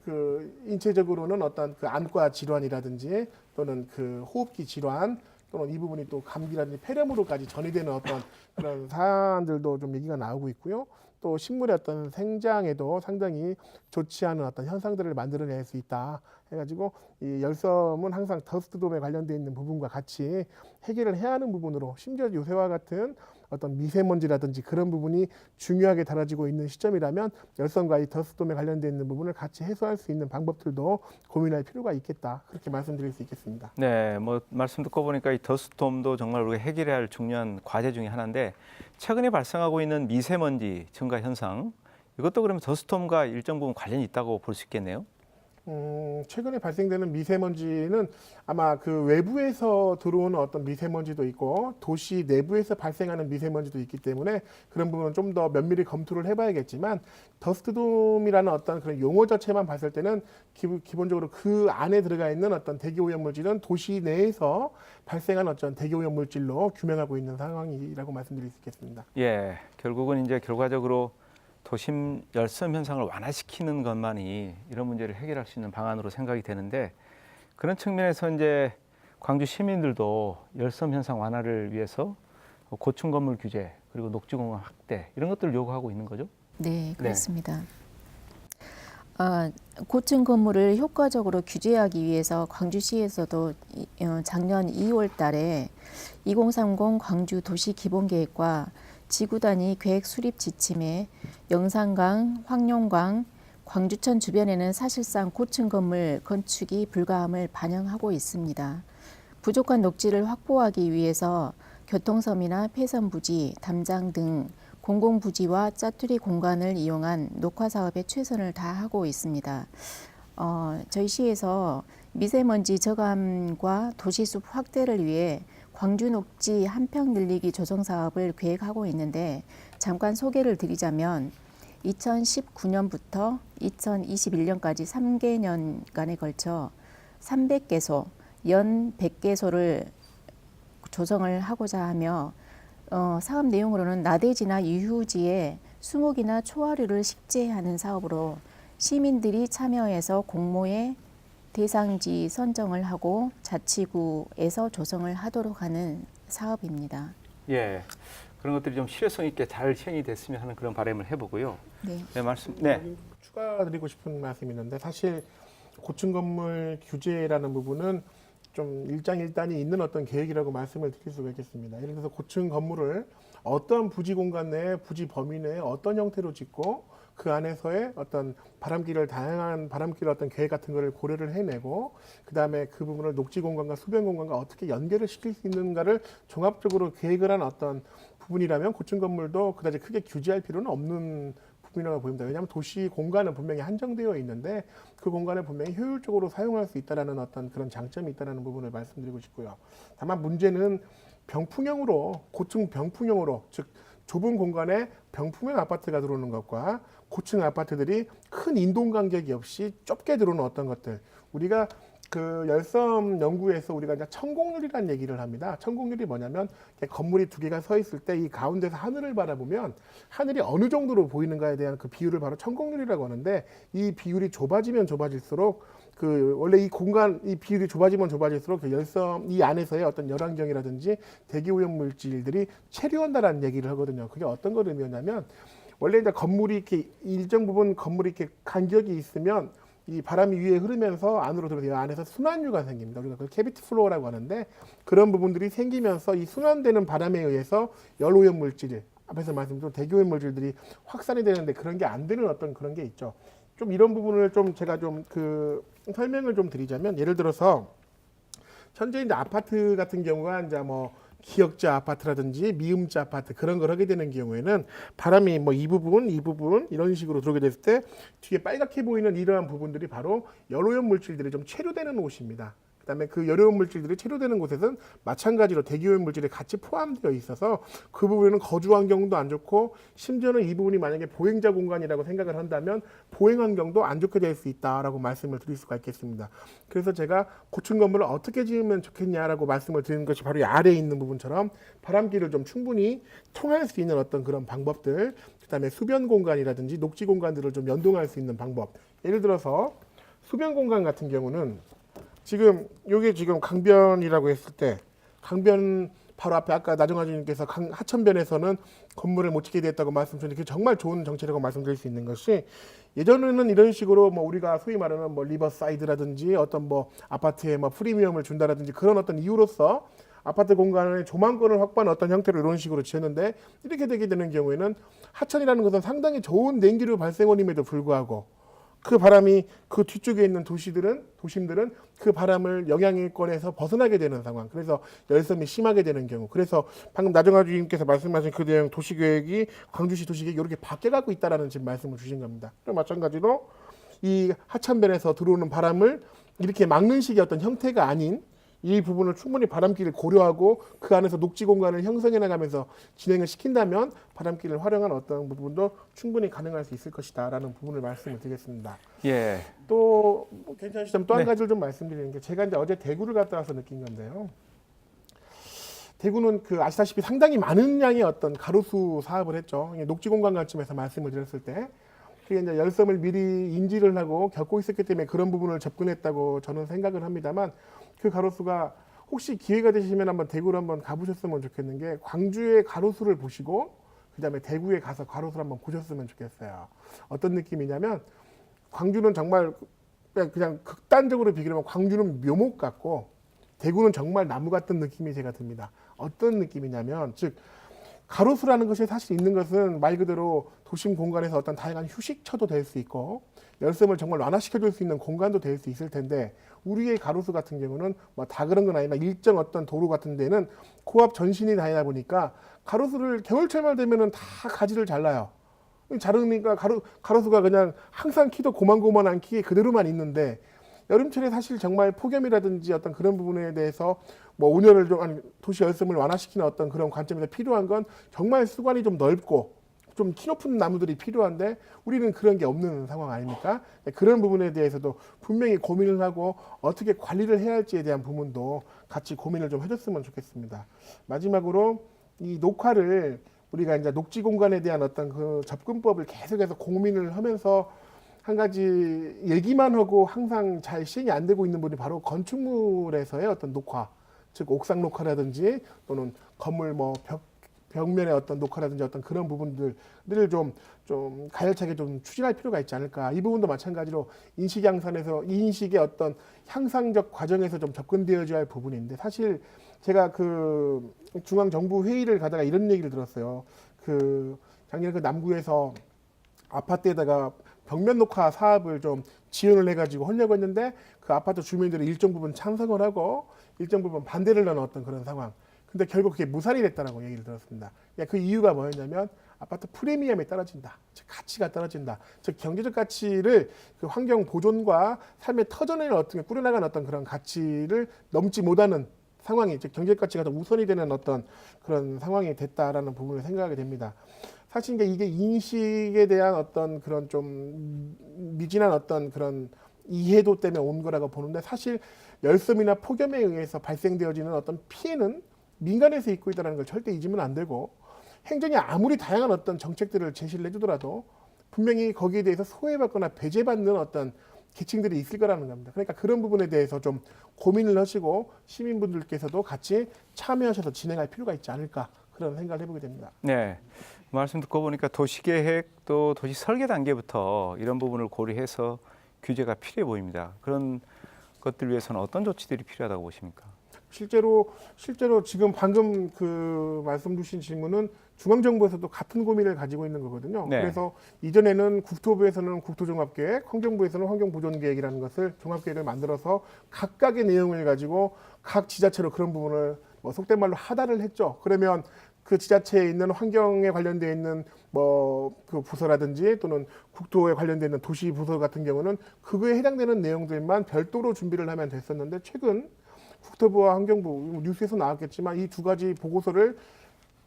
인체적으로는 어떤 그 안과 질환이라든지 또는 그 호흡기 질환 또는 이 부분이 또 감기라든지 폐렴으로까지 전이되는 어떤 그런 사안들도 좀 얘기가 나오고 있고요. 또 식물의 어떤 생장에도 상당히 좋지 않은 어떤 현상들을 만들어낼 수 있다 해가지고 이 열섬은 항상 더스트돔에 관련되어 있는 부분과 같이 해결을 해야 하는 부분으로 심지어 요새와 같은 어떤 미세먼지라든지 그런 부분이 중요하게 다뤄지고 있는 시점이라면 열섬과 이 더스트돔에 관련되어 있는 부분을 같이 해소할 수 있는 방법들도 고민할 필요가 있겠다 그렇게 말씀드릴 수 있겠습니다. 네, 뭐 말씀 듣고 보니까 이 더스트돔도 정말 우리가 해결해야 할 중요한 과제 중에 하나인데 최근에 발생하고 있는 미세먼지 증가 현상 이것도 그러면 더스트돔과 일정 부분 관련이 있다고 볼 수 있겠네요. 최근에 발생되는 미세먼지는 아마 그 외부에서 들어오는 어떤 미세먼지도 있고 도시 내부에서 발생하는 미세먼지도 있기 때문에 그런 부분은 좀 더 면밀히 검토를 해봐야겠지만 더스트돔이라는 어떤 그런 용어 자체만 봤을 때는 기본적으로 그 안에 들어가 있는 어떤 대기오염 물질은 도시 내에서 발생한 어떤 대기오염 물질로 규명하고 있는 상황이라고 말씀드릴 수 있겠습니다. 예, 결국은 이제 결과적으로 도심 열섬 현상을 완화시키는 것만이 이런 문제를 해결할 수 있는 방안으로 생각이 되는데 그런 측면에서 이제 광주 시민들도 열섬 현상 완화를 위해서 고층 건물 규제 그리고 녹지 공간 확대 이런 것들을 요구하고 있는 거죠? 네, 그렇습니다. 고층 건물을 효과적으로 규제하기 위해서 광주시에서도 작년 2월 달에 2030 광주 도시 기본계획과 지구 단위 계획 수립 지침에 영산강, 황룡강, 광주천 주변에는 사실상 고층 건물 건축이 불가함을 반영하고 있습니다. 부족한 녹지를 확보하기 위해서 교통섬이나 폐선부지, 담장 등 공공부지와 짜투리 공간을 이용한 녹화 사업에 최선을 다하고 있습니다. 저희 시에서 미세먼지 저감과 도시숲 확대를 위해 광주 녹지 한평 늘리기 조성 사업을 계획하고 있는데 잠깐 소개를 드리자면 2019년부터 2021년까지 3개년간에 걸쳐 300개소, 연 100개소를 조성을 하고자 하며 사업 내용으로는 나대지나 유휴지에 수목이나 초하류를 식재하는 사업으로 시민들이 참여해서 공모에 대상지 선정을 하고 자치구에서 조성을 하도록 하는 사업입니다. 예, 그런 것들이 좀 실효성 있게 잘 시행이 됐으면 하는 그런 바람을 해보고요. 네. 네, 말씀. 네. 추가드리고 싶은 말씀이 있는데 사실 고층 건물 규제라는 부분은 좀 일장일단이 있는 어떤 계획이라고 말씀을 드릴 수가 있겠습니다. 예를 들어서 고층 건물을 어떤 부지 공간 내에 부지 범위 내에 어떤 형태로 짓고 그 안에서의 어떤 바람길을 다양한 바람길 어떤 계획 같은 거를 고려를 해내고 그다음에 그 부분을 녹지 공간과 수변 공간과 어떻게 연결을 시킬 수 있는가를 종합적으로 계획을 한 어떤 부분이라면 고층 건물도 그다지 크게 규제할 필요는 없는 부분이라고 보입니다. 왜냐하면 도시 공간은 분명히 한정되어 있는데 그 공간을 분명히 효율적으로 사용할 수 있다라는 어떤 그런 장점이 있다라는 부분을 말씀드리고 싶고요. 다만 문제는 병풍형으로 고층 병풍형으로 즉 좁은 공간에 병풍형 아파트가 들어오는 것과 고층 아파트들이 큰 인동 간격이 없이 좁게 들어오는 어떤 것들 우리가 그 열섬 연구에서 우리가 이제 천공률이라는 얘기를 합니다. 천공률이 뭐냐면 건물이 두 개가 서 있을 때 이 가운데서 하늘을 바라보면 하늘이 어느 정도로 보이는가에 대한 그 비율을 바로 천공률이라고 하는데 이 비율이 좁아지면 좁아질수록 그 원래 이 공간 이 비율이 좁아지면 좁아질수록 그 열섬 이 안에서의 어떤 열환경이라든지 대기오염 물질들이 체류한다라는 얘기를 하거든요. 그게 어떤 걸 의미하냐면 원래 이제 건물이 이렇게 일정 부분 건물이 이렇게 간격이 있으면 이 바람이 위에 흐르면서 안으로 들어서 안에서 순환유가 생깁니다. 우리가 그걸 캐비티 플로어라고 하는데 그런 부분들이 생기면서 이 순환되는 바람에 의해서 열오염 물질, 앞에서 말씀드린 대기오염 물질들이 확산이 되는데 그런 게 안 되는 어떤 그런 게 있죠. 좀 이런 부분을 좀 제가 좀 그 설명을 좀 드리자면 예를 들어서 현재 이제 아파트 같은 경우가 이제 뭐 기역자 아파트라든지 미음자 아파트 그런 걸 하게 되는 경우에는 바람이 뭐 이 부분 이런 식으로 들어오게 됐을 때 뒤에 빨갛게 보이는 이러한 부분들이 바로 열오염 물질들이 좀 체류되는 곳입니다. 그다음에 그 열오염 물질들이 체류되는 곳에서는 마찬가지로 대기오염 물질이 같이 포함되어 있어서 그 부분에는 거주 환경도 안 좋고 심지어는 이 부분이 만약에 보행자 공간이라고 생각을 한다면 보행 환경도 안 좋게 될 수 있다라고 말씀을 드릴 수가 있겠습니다. 그래서 제가 고층 건물을 어떻게 지으면 좋겠냐라고 말씀을 드리는 것이 바로 이 아래에 있는 부분처럼 바람길을 좀 충분히 통할 수 있는 어떤 그런 방법들, 그다음에 수변 공간이라든지 녹지 공간들을 좀 연동할 수 있는 방법. 예를 들어서 수변 공간 같은 경우는 지금 요게 지금 강변이라고 했을 때 강변 바로 앞에 아까 나정화 주님께서 하천변에서는 건물을 못 짓게 됐다고 말씀드렸는데 그게 정말 좋은 정책이라고 말씀드릴 수 있는 것이 예전에는 이런 식으로 뭐 우리가 소위 말하는 뭐 리버사이드라든지 어떤 뭐 아파트에 뭐 프리미엄을 준다라든지 그런 어떤 이유로서 아파트 공간의 조망권을 확보하는 어떤 형태로 이런 식으로 지었는데 이렇게 되게 되는 경우에는 하천이라는 것은 상당히 좋은 냉기류 발생원임에도 불구하고 그 바람이 그 뒤쪽에 있는 도심들은 그 바람을 영향권에서 벗어나게 되는 상황. 그래서 열섬이 심하게 되는 경우. 그래서 방금 나정화 주임께서 말씀하신 그 내용 도시계획이 광주시 도시계획이 이렇게 바뀌어가고 있다라는 지금 말씀을 주신 겁니다. 마찬가지로 이 하천변에서 들어오는 바람을 이렇게 막는 식의 어떤 형태가 아닌 이 부분을 충분히 바람길을 고려하고 그 안에서 녹지 공간을 형성해 나가면서 진행을 시킨다면 바람길을 활용한 어떤 부분도 충분히 가능할 수 있을 것이다라는 부분을 말씀을 드리겠습니다. 예. 또 괜찮으시다면 또 한 네. 가지를 좀 말씀드리는 게 제가 이제 어제 대구를 갔다 와서 느낀 건데요. 대구는 그 아시다시피 상당히 많은 양의 어떤 가로수 사업을 했죠. 녹지 공간 관점에서 말씀을 드렸을 때 그게 이제 열섬을 미리 인지를 하고 겪고 있었기 때문에 그런 부분을 접근했다고 저는 생각을 합니다만 그 가로수가 혹시 기회가 되시면 한번 대구를 한번 가보셨으면 좋겠는 게 광주의 가로수를 보시고 그다음에 대구에 가서 가로수를 한번 보셨으면 좋겠어요. 어떤 느낌이냐면 광주는 정말 그냥 극단적으로 비교하면 광주는 묘목 같고 대구는 정말 나무 같은 느낌이 제가 듭니다. 어떤 느낌이냐면 즉 가로수라는 것이 사실 있는 것은 말 그대로 도심 공간에서 어떤 다양한 휴식처도 될 수 있고 열섬을 정말 완화시켜줄 수 있는 공간도 될 수 있을 텐데 우리의 가로수 같은 경우는 뭐 다 그런 건 아니지만 일정 어떤 도로 같은 데는 고압 전신이 다니다 보니까 가로수를 겨울철만 되면은 다 가지를 잘라요. 자르니까 가로수가 그냥 항상 키도 고만고만한 키에 그대로만 있는데 여름철에 사실 정말 폭염이라든지 어떤 그런 부분에 대해서 뭐 온열을 좀 아니 도시 열섬을 완화시키는 어떤 그런 관점에서 필요한 건 정말 수관이 좀 넓고 좀 키 높은 나무들이 필요한데 우리는 그런 게 없는 상황 아닙니까? 그런 부분에 대해서도 분명히 고민을 하고 어떻게 관리를 해야 할지에 대한 부분도 같이 고민을 좀 해줬으면 좋겠습니다. 마지막으로 이 녹화를 우리가 이제 녹지 공간에 대한 어떤 그 접근법을 계속해서 고민을 하면서 한 가지 얘기만 하고 항상 잘 시행이 안 되고 있는 부분이 바로 건축물에서의 어떤 녹화, 즉 옥상 녹화라든지 또는 건물 뭐 벽면의 어떤 녹화라든지 어떤 그런 부분들을 좀 가열차게 좀 추진할 필요가 있지 않을까. 이 부분도 마찬가지로 인식 향상에서 이 인식의 어떤 향상적 과정에서 좀 접근되어져야 할 부분인데 사실 제가 그 중앙정부 회의를 가다가 이런 얘기를 들었어요. 그 작년에 그 남구에서 아파트에다가 벽면 녹화 사업을 좀 지원을 해가지고 하려고 했는데 그 아파트 주민들이 일정 부분 찬성을 하고 일정 부분 반대를 하는 어떤 그런 상황. 근데 결국 그게 무산이 됐다라고 얘기를 들었습니다. 그 이유가 뭐였냐면 아파트 프리미엄이 떨어진다. 즉 가치가 떨어진다. 즉 경제적 가치를 그 환경 보존과 삶의 터전을 어떻게 꾸려나가는 어떤 그런 가치를 넘지 못하는 상황이, 즉 경제적 가치가 더 우선이 되는 어떤 그런 상황이 됐다라는 부분을 생각하게 됩니다. 사실 이게 인식에 대한 어떤 그런 좀 미진한 어떤 그런 이해도 때문에 온 거라고 보는데, 사실 열섬이나 폭염에 의해서 발생되어지는 어떤 피해는 민간에서 입고 있다는 걸 절대 잊으면 안 되고, 행정이 아무리 다양한 어떤 정책들을 제시를 해주더라도 분명히 거기에 대해서 소외받거나 배제받는 어떤 계층들이 있을 거라는 겁니다. 그러니까 그런 부분에 대해서 좀 고민을 하시고 시민분들께서도 같이 참여하셔서 진행할 필요가 있지 않을까, 그런 생각을 해보게 됩니다. 네, 말씀 듣고 보니까 도시계획 또 도시 설계 단계부터 이런 부분을 고려해서 규제가 필요해 보입니다. 그런 것들 위해서는 어떤 조치들이 필요하다고 보십니까? 실제로 지금 방금 그 말씀 주신 질문은 중앙정부에서도 같은 고민을 가지고 있는 거거든요. 네. 그래서 이전에는 국토부에서는 국토종합계획, 환경부에서는 환경보존계획이라는 것을 종합계획을 만들어서 각각의 내용을 가지고 각 지자체로 그런 부분을 뭐 속된 말로 하달을 했죠. 그러면 그 지자체에 있는 환경에 관련되어 있는 뭐 그 부서라든지 또는 국토에 관련되어 있는 도시 부서 같은 경우는 그거에 해당되는 내용들만 별도로 준비를 하면 됐었는데, 최근 국토부와 환경부, 뉴스에서 나왔겠지만 이 두 가지 보고서를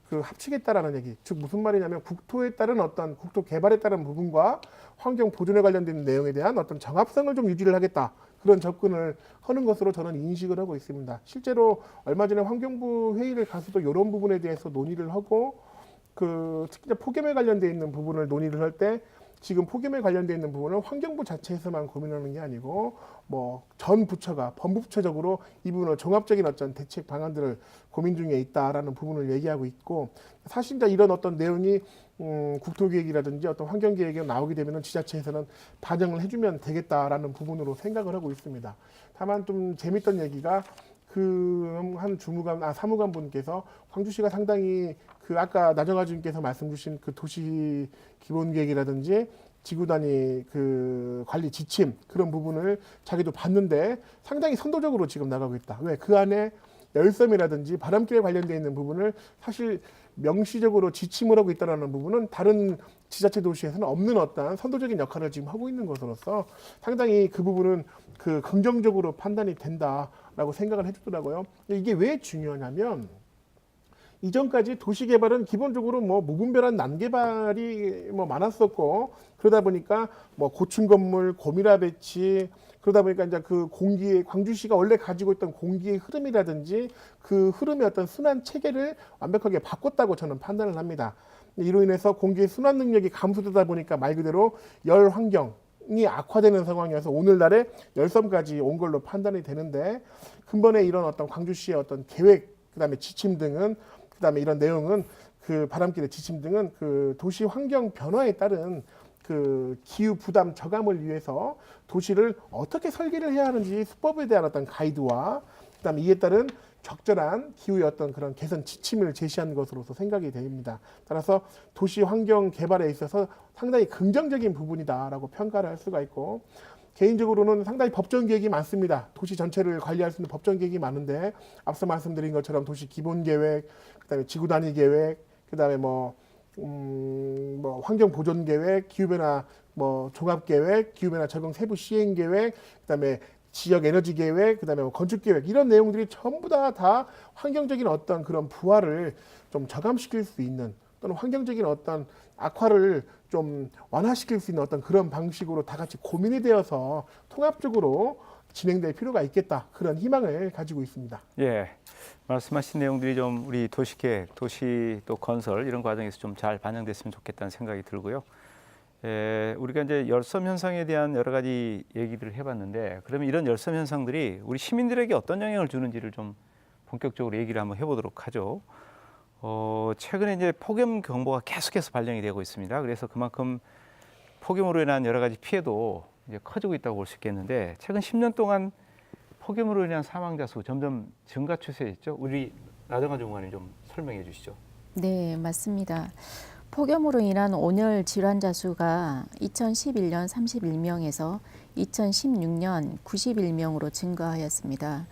그 합치겠다라는 얘기. 즉 무슨 말이냐면 국토에 따른 어떤 국토 개발에 따른 부분과 환경 보존에 관련된 내용에 대한 어떤 정합성을 좀 유지를 하겠다. 그런 접근을 하는 것으로 저는 인식을 하고 있습니다. 실제로 얼마 전에 환경부 회의를 가서도 이런 부분에 대해서 논의를 하고, 그 특히 폭염에 관련돼 있는 부분을 논의를 할 때 지금 폭염에 관련돼 있는 부분은 환경부 자체에서만 고민하는 게 아니고 뭐 전 부처가 범부처적으로 이 부분을 종합적인 어떤 대책 방안들을 고민 중에 있다라는 부분을 얘기하고 있고, 사실 이런 어떤 내용이 국토계획이라든지 어떤 환경계획에 나오게 되면은 지자체에서는 반영을 해주면 되겠다라는 부분으로 생각을 하고 있습니다. 다만 좀 재밌던 얘기가 그 한 사무관 분께서 광주시가 상당히 그 아까 나정아 주님께서 말씀 주신 그 도시 기본계획이라든지 지구 단위 그 관리 지침 그런 부분을 자기도 봤는데 상당히 선도적으로 지금 나가고 있다. 왜? 그 안에 열섬이라든지 바람길에 관련되어 있는 부분을 사실 명시적으로 지침을 하고 있다는 부분은 다른 지자체 도시에서는 없는 어떤 선도적인 역할을 지금 하고 있는 것으로서 상당히 그 부분은 그 긍정적으로 판단이 된다라고 생각을 해주더라고요. 이게 왜 중요하냐면 이전까지 도시 개발은 기본적으로 뭐 무분별한 난개발이 뭐 많았었고, 그러다 보니까 뭐 고층 건물, 고밀화 배치, 그러다 보니까 이제 그 공기의, 광주시가 원래 가지고 있던 공기의 흐름이라든지 그 흐름의 어떤 순환 체계를 완벽하게 바꿨다고 저는 판단을 합니다. 이로 인해서 공기의 순환 능력이 감소되다 보니까 말 그대로 열 환경이 악화되는 상황이어서 오늘날에 열섬까지 온 걸로 판단이 되는데, 근본에 이런 어떤 광주시의 어떤 계획, 그다음에 지침 등은, 그다음에 이런 내용은 그 바람길의 지침 등은 그 도시 환경 변화에 따른 그 기후 부담 저감을 위해서 도시를 어떻게 설계를 해야 하는지 수법에 대한 어떤 가이드와 그다음에 이에 따른 적절한 기후의 어떤 그런 개선 지침을 제시한 것으로서 생각이 됩니다. 따라서 도시 환경 개발에 있어서 상당히 긍정적인 부분이다라고 평가를 할 수가 있고, 개인적으로는 상당히 법정 계획이 많습니다. 도시 전체를 관리할 수 있는 법정 계획이 많은데 앞서 말씀드린 것처럼 도시 기본 계획, 그다음에 지구 단위 계획, 그다음에 뭐 환경 보존 계획, 기후 변화 뭐 종합 계획, 기후 변화 적응 세부 시행 계획, 그다음에 지역 에너지 계획, 그다음에 뭐 건축 계획, 이런 내용들이 전부 다 환경적인 어떤 그런 부하를 좀 저감시킬 수 있는, 또는 환경적인 어떤 악화를 좀 완화시킬 수 있는 어떤 그런 방식으로 다 같이 고민이 되어서 통합적으로 진행될 필요가 있겠다, 그런 희망을 가지고 있습니다. 예, 말씀하신 내용들이 좀 우리 도시계획, 도시 또 건설 이런 과정에서 좀 잘 반영됐으면 좋겠다는 생각이 들고요. 우리가 이제 열섬 현상에 대한 여러 가지 얘기를 해봤는데, 그러면 이런 열섬 현상들이 우리 시민들에게 어떤 영향을 주는지를 좀 본격적으로 얘기를 한번 해보도록 하죠. 최근에 이제 폭염 경보가 계속해서 발령이 되고 있습니다. 그래서 그만큼 폭염으로 인한 여러 가지 피해도 이제 커지고 있다고 볼 수 있겠는데, 최근 10년 동안 폭염으로 인한 사망자 수 점점 증가 추세에 있죠. 우리 나정아 주무관님 좀 설명해 주시죠. 네, 맞습니다. 폭염으로 인한 온열 질환자 수가 2011년 31명에서 2016년 91명으로 증가하였습니다.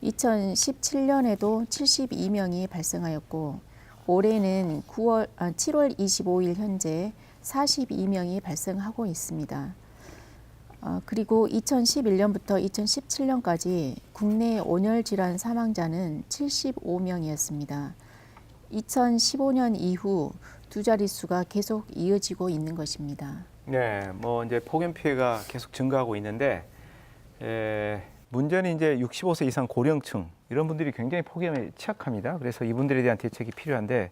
2017년에도 72명이 발생하였고 올해는 7월 25일 현재 42명이 발생하고 있습니다. 그리고 2011년부터 2017년까지 국내 온열 질환 사망자는 75명이었습니다. 2015년 이후 두 자릿수가 계속 이어지고 있는 것입니다. 네, 뭐 이제 폭염 피해가 계속 증가하고 있는데 문제는 이제 65세 이상 고령층 이런 분들이 굉장히 폭염에 취약합니다. 그래서 이분들에 대한 대책이 필요한데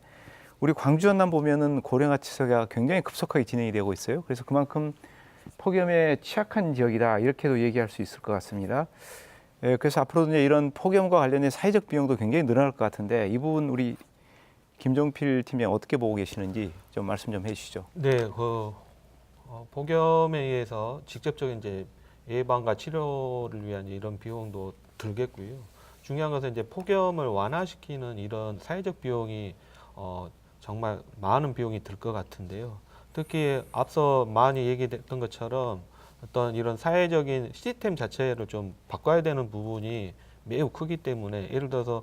우리 광주 전남 보면은 고령화 추세가 굉장히 급속하게 진행이 되고 있어요. 그래서 그만큼 폭염에 취약한 지역이다 이렇게도 얘기할 수 있을 것 같습니다. 그래서 앞으로도 이제 이런 폭염과 관련된 사회적 비용도 굉장히 늘어날 것 같은데 이 부분 우리 김종필 팀장 어떻게 보고 계시는지 좀 말씀 좀 해주시죠. 네, 폭염에 의해서 직접적인 이제 예방과 치료를 위한 이런 비용도 들겠고요. 중요한 것은 이제 폭염을 완화시키는 이런 사회적 비용이 정말 많은 비용이 들 것 같은데요. 특히 앞서 많이 얘기했던 것처럼 어떤 이런 사회적인 시스템 자체를 좀 바꿔야 되는 부분이 매우 크기 때문에 예를 들어서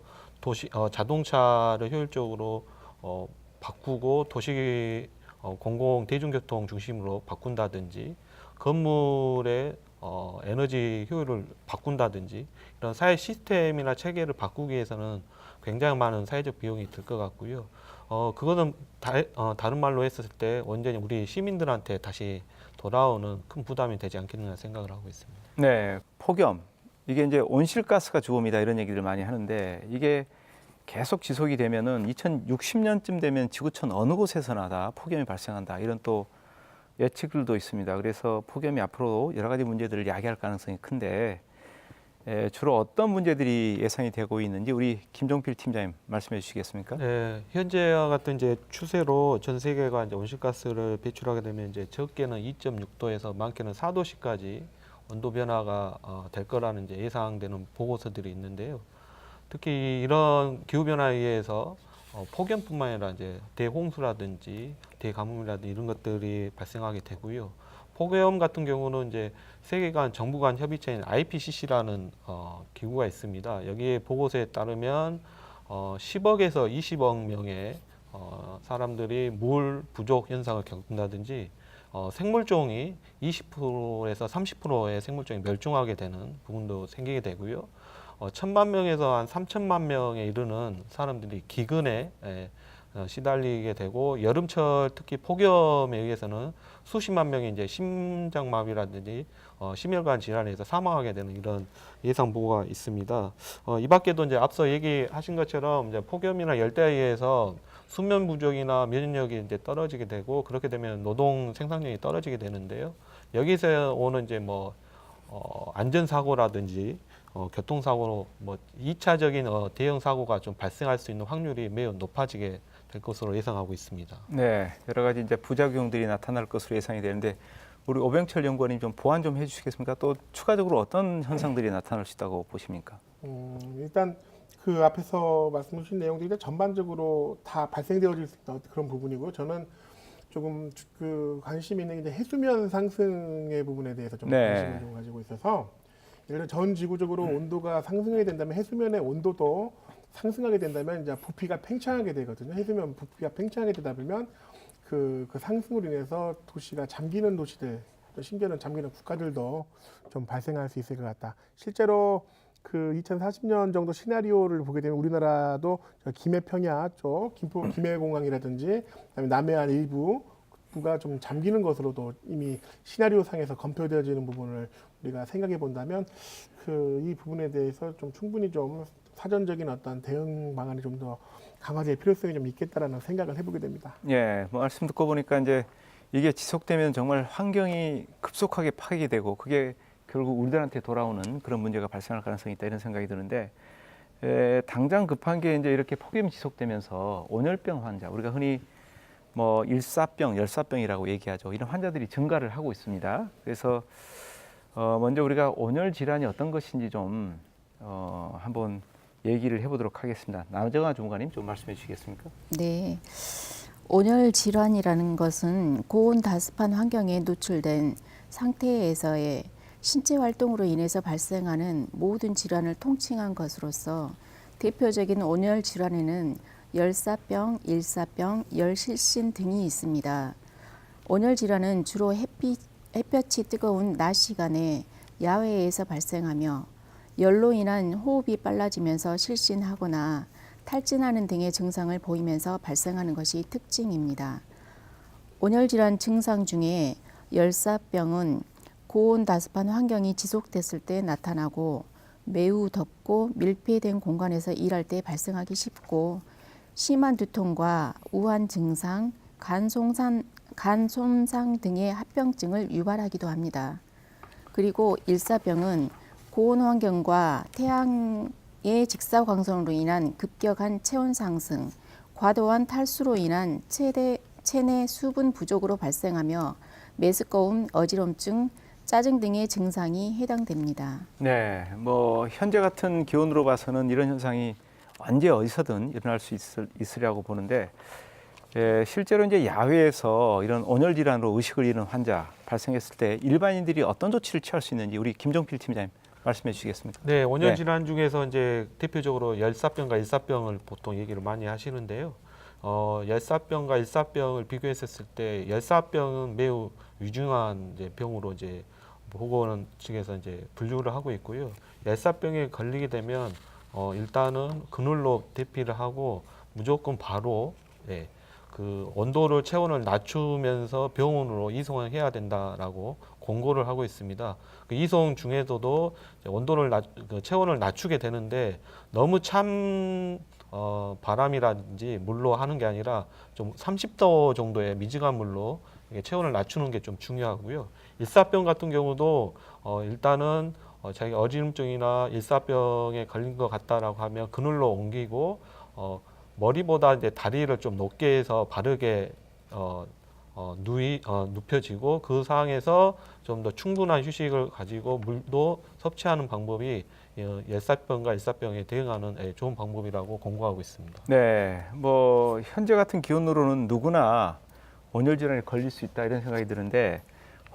자동차를 효율적으로 바꾸고 도시 공공 대중교통 중심으로 바꾼다든지 건물의 에너지 효율을 바꾼다든지 이런 사회 시스템이나 체계를 바꾸기 위해서는 굉장히 많은 사회적 비용이 들 것 같고요. 그거는 다른 말로 했을 때 완전히 우리 시민들한테 다시 돌아오는 큰 부담이 되지 않겠느냐 생각을 하고 있습니다. 네, 폭염 이게 이제 온실가스가 주범이다 이런 얘기를 많이 하는데 이게 계속 지속이 되면은 2060년쯤 되면 지구촌 어느 곳에서나 다 폭염이 발생한다 이런 또 예측들도 있습니다. 그래서 폭염이 앞으로 여러 가지 문제들을 야기할 가능성이 큰데 주로 어떤 문제들이 예상이 되고 있는지 우리 김종필 팀장님 말씀해 주시겠습니까? 네, 현재와 같은 이제 추세로 전 세계가 이제 온실가스를 배출하게 되면 이제 적게는 2.6도에서 많게는 4도씨까지 온도 변화가 될 거라는 이제 예상되는 보고서들이 있는데요. 특히 이런 기후 변화에 의해서 폭염뿐만 아니라 이제 대홍수라든지 대가뭄이라든지 이런 것들이 발생하게 되고요. 폭염 같은 경우는 이제 세계 간 정부 간 협의체인 IPCC라는 기구가 있습니다. 여기에 보고서에 따르면 10억에서 20억 명의 사람들이 물 부족 현상을 겪는다든지 생물종이 20%에서 30%의 생물종이 멸종하게 되는 부분도 생기게 되고요. 1,000만 명에서 한 3천만 명에 이르는 사람들이 기근에 시달리게 되고 여름철 특히 폭염에 의해서는 수십만 명이 이제 심장마비라든지 심혈관 질환에서 사망하게 되는 이런 예상 보고가 있습니다. 이 밖에도 이제 앞서 얘기하신 것처럼 이제 폭염이나 열대야에 의해서 수면 부족이나 면역력이 이제 떨어지게 되고 그렇게 되면 노동 생산력이 떨어지게 되는데요. 여기서 오는 이제 뭐 안전사고라든지 교통사고로 뭐 2차적인 대형 사고가 좀 발생할 수 있는 확률이 매우 높아지게 될 것으로 예상하고 있습니다. 네, 여러 가지 이제 부작용들이 나타날 것으로 예상이 되는데 우리 오병철 연구원님 좀 보완 좀 해주시겠습니까? 또 추가적으로 어떤 현상들이 나타날 수 있다고 보십니까? 일단 그 앞에서 말씀 주신 내용들이 전반적으로 다 발생되어질 수 있는 그런 부분이고요. 저는 조금 그 관심이 있는 게 이제 해수면 상승의 부분에 대해서 좀 관심을 좀 가지고 있어서 예를 들어 전 지구적으로 온도가 상승하게 된다면 해수면의 온도도 상승하게 된다면 이제 부피가 팽창하게 되거든요. 해수면 부피가 팽창하게 되다 보면 그 상승으로 인해서 도시가 잠기는 도시들, 또 심지어는 잠기는 국가들도 좀 발생할 수 있을 것 같다. 실제로 그 2040년 정도 시나리오를 보게 되면 우리나라도 김해평야 쪽, 김해공항이라든지 그다음에 남해안 일부가 좀 잠기는 것으로도 이미 시나리오 상에서 검토되어지는 부분을 우리가 생각해 본다면 이 부분에 대해서 좀 충분히 좀 사전적인 어떤 대응 방안이 좀 더 강화될 필요성이 좀 있겠다라는 생각을 해보게 됩니다. 예, 뭐 말씀 듣고 보니까 이제 이게 지속되면 정말 환경이 급속하게 파괴되고 그게 결국 우리들한테 돌아오는 그런 문제가 발생할 가능성이 있다 이런 생각이 드는데 당장 급한 게 이제 이렇게 폭염이 지속되면서 온열병 환자 우리가 흔히 뭐 일사병, 열사병이라고 얘기하죠. 이런 환자들이 증가를 하고 있습니다. 그래서 먼저 우리가 온열 질환이 어떤 것인지 좀 한번 얘기를 해보도록 하겠습니다. 나정아 주무관님 좀 말씀해 주시겠습니까? 네. 온열 질환이라는 것은 고온 다습한 환경에 노출된 상태에서의 신체 활동으로 인해서 발생하는 모든 질환을 통칭한 것으로서 대표적인 온열 질환에는 열사병, 일사병, 열실신 등이 있습니다. 온열 질환은 주로 햇볕이 뜨거운 낮 시간에 야외에서 발생하며 열로 인한 호흡이 빨라지면서 실신하거나 탈진하는 등의 증상을 보이면서 발생하는 것이 특징입니다. 온열 질환 증상 중에 열사병은 고온 다습한 환경이 지속됐을 때 나타나고 매우 덥고 밀폐된 공간에서 일할 때 발생하기 쉽고 심한 두통과 우한 증상, 간 손상 등의 합병증을 유발하기도 합니다. 그리고 일사병은 고온 환경과 태양의 직사광선으로 인한 급격한 체온 상승, 과도한 탈수로 인한 체내 수분 부족으로 발생하며 메스꺼움, 어지럼증, 짜증 등의 증상이 해당됩니다. 네, 뭐 현재 같은 기온으로 봐서는 이런 현상이 언제 어디서든 일어날 수 있으리라고 보는데 실제로 이제 야외에서 이런 온열 질환으로 의식을 잃은 환자 발생했을 때 일반인들이 어떤 조치를 취할 수 있는지 우리 김종필 팀장님 말씀해 주시겠습니까? 네, 온열 네. 질환 중에서 이제 대표적으로 열사병과 일사병을 보통 얘기를 많이 하시는데요. 열사병과 일사병을 비교했었을 때 열사병은 매우 위중한 이제 병으로 이제 보건 측에서 이제 분류를 하고 있고요. 열사병에 걸리게 되면 일단은 그늘로 대피를 하고 무조건 바로 그 온도를 체온을 낮추면서 병원으로 이송을 해야 된다라고 권고를 하고 있습니다. 그 이송 중에서도 온도를 체온을 낮추게 되는데 너무 찬 바람이라든지 물로 하는 게 아니라 좀 30도 정도의 미지근 물로 체온을 낮추는 게 좀 중요하고요. 일사병 같은 경우도 일단은 자기가 어지럼증이나 일사병에 걸린 것 같다라고 하면 그늘로 옮기고 머리보다 이제 다리를 좀 높게 해서 바르게 눕혀지고 그 상황에서 좀 더 충분한 휴식을 가지고 물도 섭취하는 방법이 열사병과 일사병에 대응하는 좋은 방법이라고 권고하고 있습니다. 네, 뭐 현재 같은 기온으로는 누구나 온열 질환에 걸릴 수 있다 이런 생각이 드는데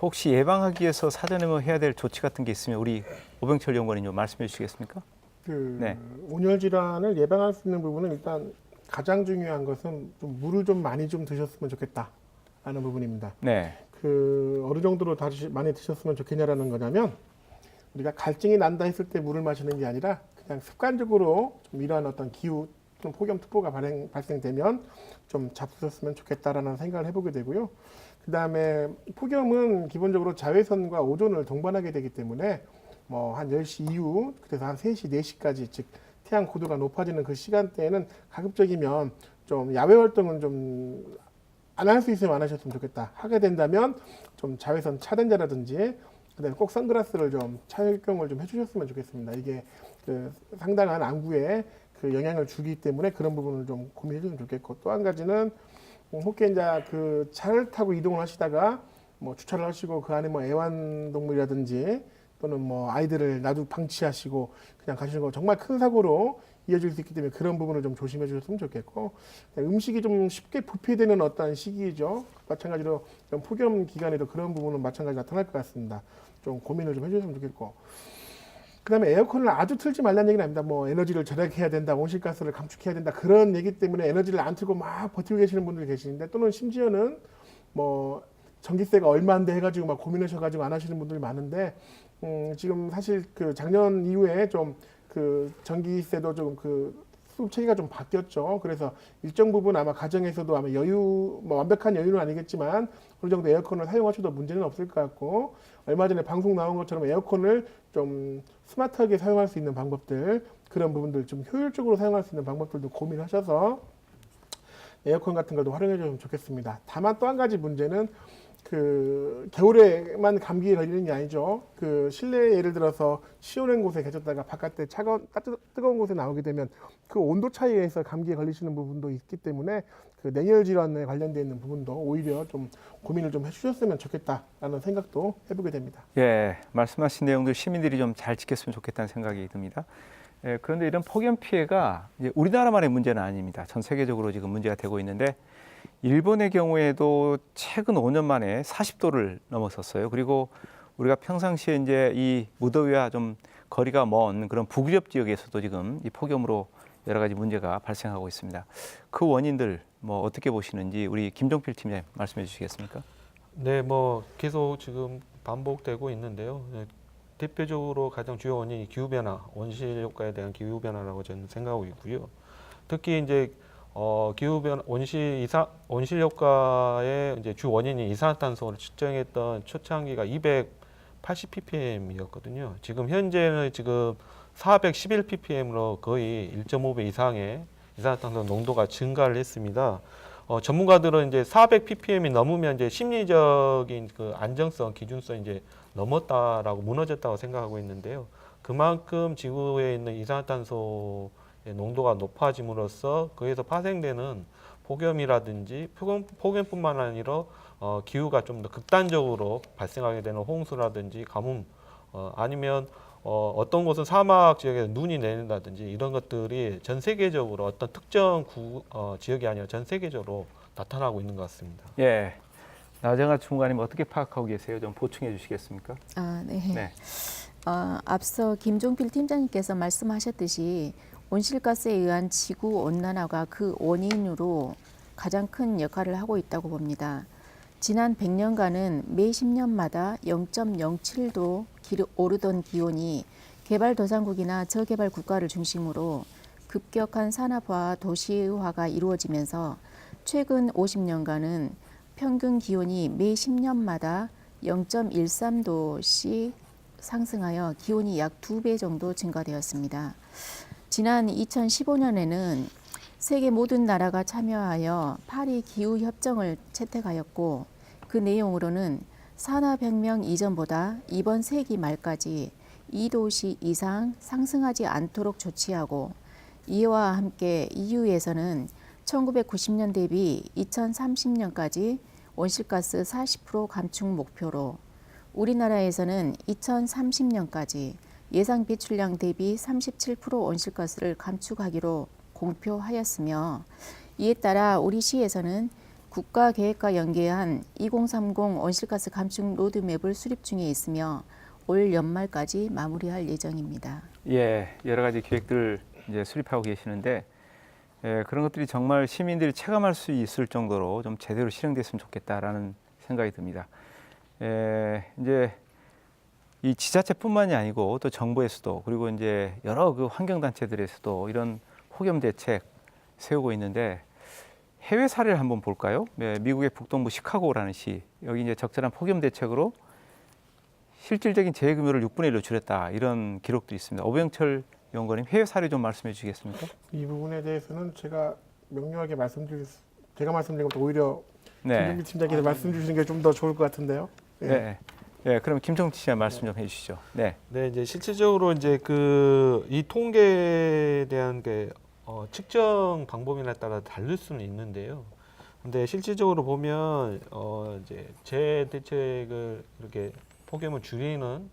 혹시 예방하기 위해서 사전에 뭐 해야 될 조치 같은 게 있으면 우리 오병철 연구원님 좀 말씀해 주시겠습니까? 네. 온열 질환을 예방할 수 있는 부분은 일단 가장 중요한 것은 좀 물을 좀 많이 좀 드셨으면 좋겠다라는 부분입니다. 네. 어느 정도로 많이 드셨으면 좋겠냐라는 거냐면 우리가 갈증이 난다 했을 때 물을 마시는 게 아니라 그냥 습관적으로 좀 이러한 어떤 기후 또는 폭염특보가 발생되면 좀 잡수셨으면 좋겠다라는 생각을 해보게 되고요. 그 다음에 폭염은 기본적으로 자외선과 오존을 동반하게 되기 때문에 뭐 한 10시 이후 그래서 한 3시, 4시까지 즉 태양 고도가 높아지는 그 시간대에는 가급적이면 좀 야외 활동은 좀 안 할 수 있으면 안 하셨으면 좋겠다. 하게 된다면 좀 자외선 차단제라든지 그다음에 꼭 선글라스를 좀 착용을 좀 해주셨으면 좋겠습니다. 이게 그 상당한 안구에 그 영향을 주기 때문에 그런 부분을 좀 고민해 주시면 좋겠고 또 한 가지는 혹시 이제 그 차를 타고 이동을 하시다가 뭐 주차를 하시고 그 안에 뭐 애완동물이라든지 또는 뭐 아이들을 놔두고 방치하시고 그냥 가시는 거 정말 큰 사고로 이어질 수 있기 때문에 그런 부분을 좀 조심해 주셨으면 좋겠고 음식이 좀 쉽게 부패되는 어떤 시기죠. 마찬가지로 폭염 기간에도 그런 부분은 마찬가지 나타날 것 같습니다. 좀 고민을 좀 해주셨으면 좋겠고 그다음에 에어컨을 아주 틀지 말라는 얘기는 아닙니다. 뭐 에너지를 절약해야 된다, 온실가스를 감축해야 된다 그런 얘기 때문에 에너지를 안 틀고 막 버티고 계시는 분들 계시는데 또는 심지어는 뭐 전기세가 얼마인데 해가지고 막 고민하셔가지고 안 하시는 분들이 많은데 지금 사실 그 작년 이후에 좀 그 전기세도 좀 그 수급 체계가 좀 바뀌었죠. 그래서 일정 부분 아마 가정에서도 아마 여유, 뭐 완벽한 여유는 아니겠지만 어느 정도 에어컨을 사용하셔도 문제는 없을 것 같고 얼마 전에 방송 나온 것처럼 에어컨을 좀 스마트하게 사용할 수 있는 방법들 그런 부분들 좀 효율적으로 사용할 수 있는 방법들도 고민하셔서 에어컨 같은 것도 활용해 주시면 좋겠습니다. 다만 또 한 가지 문제는 그 겨울에만 감기에 걸리는 게 아니죠. 그 실내에 예를 들어서 시원한 곳에 계셨다가 바깥에 뜨거운 곳에 나오게 되면 그 온도 차이에서 감기에 걸리시는 부분도 있기 때문에 그 냉열 질환에 관련되어 있는 부분도 오히려 좀 고민을 좀 해주셨으면 좋겠다라는 생각도 해보게 됩니다. 예, 말씀하신 내용들 시민들이 좀 잘 지켰으면 좋겠다는 생각이 듭니다. 예, 그런데 이런 폭염 피해가 이제 우리나라만의 문제는 아닙니다. 전 세계적으로 지금 문제가 되고 있는데 일본의 경우에도 최근 5년 만에 40도를 넘어섰어요. 그리고 우리가 평상시에 이제 이 무더위와 좀 거리가 먼 그런 북유럽 지역에서도 지금 이 폭염으로 여러 가지 문제가 발생하고 있습니다. 그 원인들 뭐 어떻게 보시는지 우리 김종필 팀장님 말씀해 주시겠습니까? 네, 뭐 계속 지금 반복되고 있는데요. 네, 대표적으로 가장 주요 원인이 기후 변화, 온실 효과에 대한 기후 변화라고 저는 생각하고 있고요. 특히 이제 기후 변화, 온실 효과의 이제 주 원인이 이산화탄소를 측정했던 초창기가 280 ppm이었거든요. 지금 현재는 지금 411 ppm으로 거의 1.5배 이상의 이산화탄소 농도가 증가를 했습니다. 전문가들은 이제 400 ppm이 넘으면 이제 심리적인 그 안정성, 기준성 이제 넘었다라고 무너졌다고 생각하고 있는데요. 그만큼 지구에 있는 이산화탄소의 농도가 높아짐으로써 거기서 파생되는 폭염이라든지 폭염뿐만 아니라 기후가 좀 더 극단적으로 발생하게 되는 홍수라든지 가뭄 아니면 어떤 곳은 사막 지역에 눈이 내린다든지 이런 것들이 전 세계적으로 어떤 특정 지역이 아니라 전 세계적으로 나타나고 있는 것 같습니다. 예. 나정아 총괄님 어떻게 파악하고 계세요? 좀 보충해 주시겠습니까? 네. 네. 앞서 김종필 팀장님께서 말씀하셨듯이 온실가스에 의한 지구 온난화가 그 원인으로 가장 큰 역할을 하고 있다고 봅니다. 지난 100년간은 매 10년마다 0.07도 오르던 기온이 개발도상국이나 저개발 국가를 중심으로 급격한 산업화와 도시화가 이루어지면서 최근 50년간은 평균 기온이 매 10년마다 0.13도씩 상승하여 기온이 약 2배 정도 증가되었습니다. 지난 2015년에는 세계 모든 나라가 참여하여 파리 기후협정을 채택하였고 그 내용으로는 산업혁명 이전보다 이번 세기 말까지 2도씨 이상 상승하지 않도록 조치하고 이와 함께 EU에서는 1990년 대비 2030년까지 온실가스 40% 감축 목표로 우리나라에서는 2030년까지 예상 배출량 대비 37% 온실가스를 감축하기로 공표하였으며 이에 따라 우리 시에서는 국가계획과 연계한 2030 온실가스 감축 로드맵을 수립 중에 있으며 올 연말까지 마무리할 예정입니다. 예, 여러 가지 계획들을 이제 수립하고 계시는데 그런 것들이 정말 시민들이 체감할 수 있을 정도로 좀 제대로 실행됐으면 좋겠다라는 생각이 듭니다. 이제 이 지자체뿐만이 아니고 또 정부에서도 그리고 이제 여러 그 환경단체들에서도 이런 폭염 대책 세우고 있는데 해외 사례를 한번 볼까요? 미국의 북동부 시카고라는 시 여기 이제 적절한 폭염 대책으로 실질적인 재해 규모를 6분의 1로 줄였다 이런 기록도 있습니다. 오병철 연구원님 해외 사례 좀 말씀해 주시겠습니까? 이 부분에 대해서는 제가 명료하게 제가 말씀드린 것보다 오히려 김종필 팀장께서 말씀 주시는 게 좀 더 좋을 것 같은데요. 예. 네. 네, 그럼 김종필 씨가 말씀 좀 해주시죠. 네. 네, 이제 실질적으로 이제 이 통계에 대한 게 측정 방법이나 따라 다를 수는 있는데요. 근데 실질적으로 보면 이제 재해 대책을 이렇게 폭염을 줄이는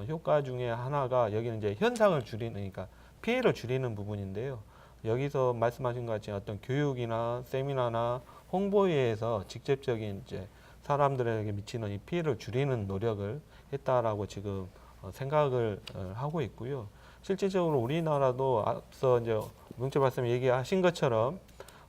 효과 중에 하나가 여기는 이제 현상을 줄이는 그러니까 피해를 줄이는 부분인데요. 여기서 말씀하신 것 같이 어떤 교육이나 세미나나 홍보에 의해서 직접적인 이제 사람들에게 미치는 이 피해를 줄이는 노력을 했다라고 지금 생각을 하고 있고요. 실질적으로 우리나라도 앞서 이제 명철 말씀 얘기하신 것처럼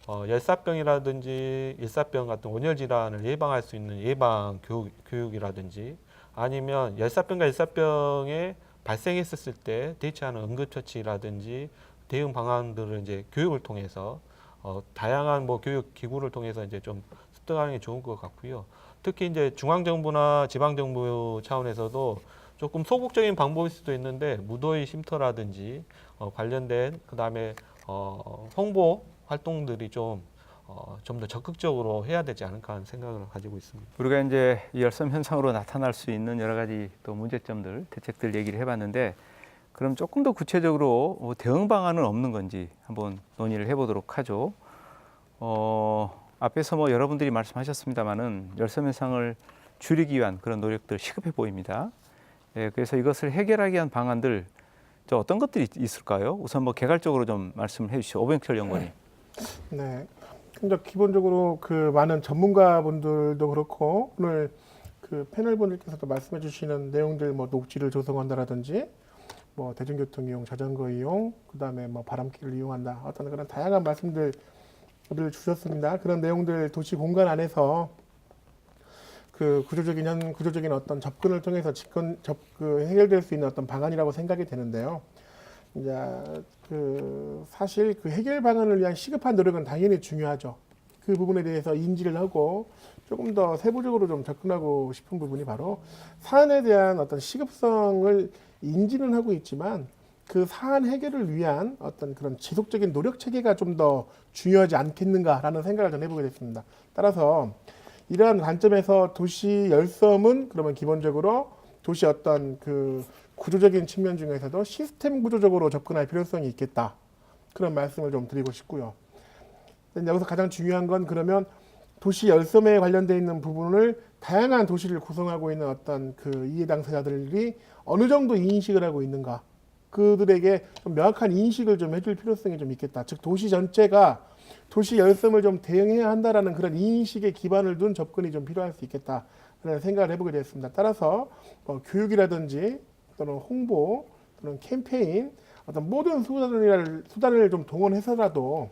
열사병이라든지 일사병 같은 온열 질환을 예방할 수 있는 예방 교육이라든지 아니면 열사병과 일사병에 발생했었을 때 대처하는 응급처치라든지 대응 방안들을 이제 교육을 통해서 다양한 뭐 교육 기구를 통해서 이제 좀 습득하는 게 좋은 것 같고요. 특히 이제 중앙정부나 지방정부 차원에서도 조금 소극적인 방법일 수도 있는데 무더위 쉼터라든지 관련된 그다음에 홍보 활동들이 좀 더 적극적으로 해야 되지 않을까 하는 생각을 가지고 있습니다. 우리가 이제 이 열섬 현상으로 나타날 수 있는 여러 가지 또 문제점들, 대책들 얘기를 해봤는데 그럼 조금 더 구체적으로 대응 방안은 없는 건지 한번 논의를 해보도록 하죠. 앞에서 뭐 여러분들이 말씀하셨습니다마는 열섬 현상을 줄이기 위한 그런 노력들 시급해 보입니다. 그래서 이것을 해결하기 위한 방안들 어떤 것들이 있을까요? 우선 뭐 개괄적으로 좀 말씀을 해주시죠. 오병철 연구원님. 네. 이제 기본적으로 그 많은 전문가분들도 그렇고 오늘 그 패널분들께서도 말씀해 주시는 내용들 뭐 녹지를 조성한다라든지 뭐 대중교통 이용, 자전거 이용, 그다음에 뭐 바람길을 이용한다. 어떤 그런 다양한 말씀들을 주셨습니다. 그런 내용들 도시 공간 안에서 그 구조적인 어떤 접근을 통해서 해결될 수 있는 어떤 방안이라고 생각이 되는데요. 이제 그 사실 그 해결 방안을 위한 시급한 노력은 당연히 중요하죠. 그 부분에 대해서 인지를 하고 조금 더 세부적으로 좀 접근하고 싶은 부분이 바로 사안에 대한 어떤 시급성을 인지는 하고 있지만 그 사안 해결을 위한 어떤 그런 지속적인 노력 체계가 좀 더 중요하지 않겠는가라는 생각을 좀 해보게 됐습니다. 따라서 이러한 관점에서 도시 열섬은 그러면 기본적으로 도시 어떤 그 구조적인 측면 중에서도 시스템 구조적으로 접근할 필요성이 있겠다. 그런 말씀을 좀 드리고 싶고요. 여기서 가장 중요한 건 그러면 도시 열섬에 관련되어 있는 부분을 다양한 도시를 구성하고 있는 어떤 그 이해 당사자들이 어느 정도 인식을 하고 있는가. 그들에게 좀 명확한 인식을 좀 해줄 필요성이 좀 있겠다. 즉 도시 전체가 도시 열섬을 좀 대응해야 한다라는 그런 인식에 기반을 둔 접근이 좀 필요할 수 있겠다라는 생각을 해보게 됐습니다. 따라서 교육이라든지 또는 홍보 또는 캠페인 어떤 모든 수단을 좀 동원해서라도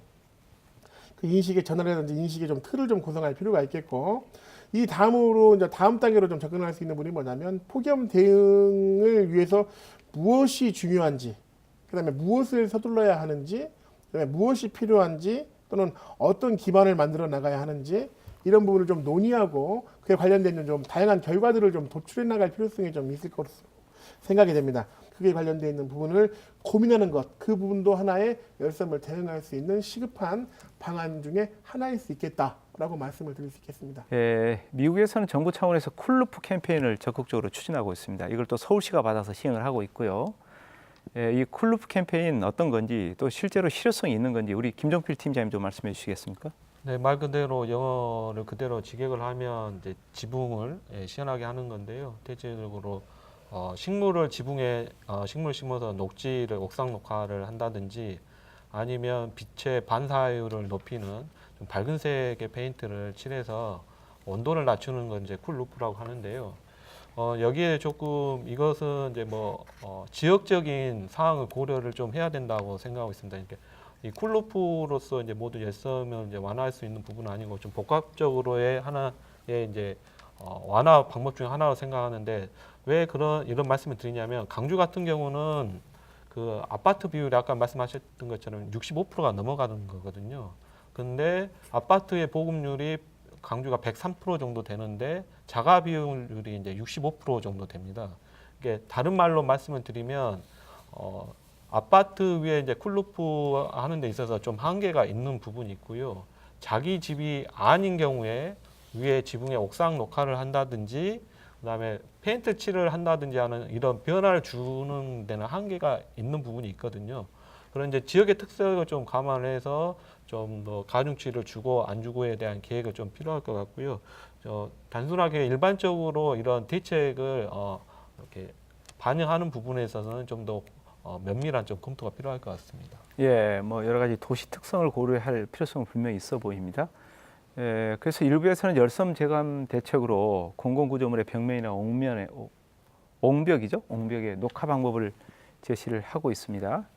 그 인식의 전환이라든지 인식의 좀 틀을 좀 구성할 필요가 있겠고 이 다음으로 이제 다음 단계로 좀 접근할 수 있는 부분이 뭐냐면 폭염 대응을 위해서 무엇이 중요한지 그다음에 무엇을 서둘러야 하는지 그다음에 무엇이 필요한지 또는 어떤 기반을 만들어 나가야 하는지 이런 부분을 좀 논의하고 그에 관련된 좀 다양한 결과들을 좀 도출해 나갈 필요성이 좀 있을 것으로 생각이 됩니다. 그에 관련되어 있는 부분을 고민하는 것, 그 부분도 하나의 열섬을 대응할 수 있는 시급한 방안 중에 하나일 수 있겠다라고 말씀을 드릴 수 있겠습니다. 미국에서는 정부 차원에서 쿨루프 캠페인을 적극적으로 추진하고 있습니다. 이걸 또 서울시가 받아서 시행을 하고 있고요. 이 쿨루프 캠페인 어떤 건지 또 실제로 실효성이 있는 건지 우리 김종필 팀장님 좀 말씀해 주시겠습니까? 네, 말 그대로 영어를 그대로 직역을 하면 이제 지붕을 시원하게 하는 건데요. 대체적으로 식물을 지붕에 식물 심어서 녹지를 옥상 녹화를 한다든지 아니면 빛의 반사율을 높이는 좀 밝은 색의 페인트를 칠해서 온도를 낮추는 건 이제 쿨루프라고 하는데요. 여기에 조금 이것은 이제 지역적인 사항을 고려를 좀 해야 된다고 생각하고 있습니다. 이렇게 이 쿨루프로서 이제 모두 열섬을 이제 완화할 수 있는 부분은 아니고 좀 복합적으로의 하나의 이제 완화 방법 중에 하나로 생각하는데 왜 이런 말씀을 드리냐면 강주 같은 경우는 그 아파트 비율이 아까 말씀하셨던 것처럼 65%가 넘어가는 거거든요. 근데 아파트의 보급률이 강주가 103% 정도 되는데 자가 비율이 이제 65% 정도 됩니다. 이게 다른 말로 말씀을 드리면 아파트 위에 이제 쿨루프 하는 데 있어서 좀 한계가 있는 부분이 있고요. 자기 집이 아닌 경우에 위에 지붕에 옥상 녹화를 한다든지 그다음에 페인트 칠을 한다든지 하는 이런 변화를 주는 데는 한계가 있는 부분이 있거든요. 그런 이제 지역의 특색을 좀 감안해서 좀 더 가중치를 주고 안 주고에 대한 계획을 좀 필요할 것 같고요. 단순하게 일반적으로 이런 대책을 이렇게 반영하는 부분에 있어서는 좀 더 면밀한 좀 검토가 필요할 것 같습니다. 뭐 여러 가지 도시 특성을 고려할 필요성은 분명히 있어 보입니다. 그래서 일부에서는 열섬 제감 대책으로 공공구조물의 벽면이나 옹벽의 녹화 방법을 제시를 하고 있습니다.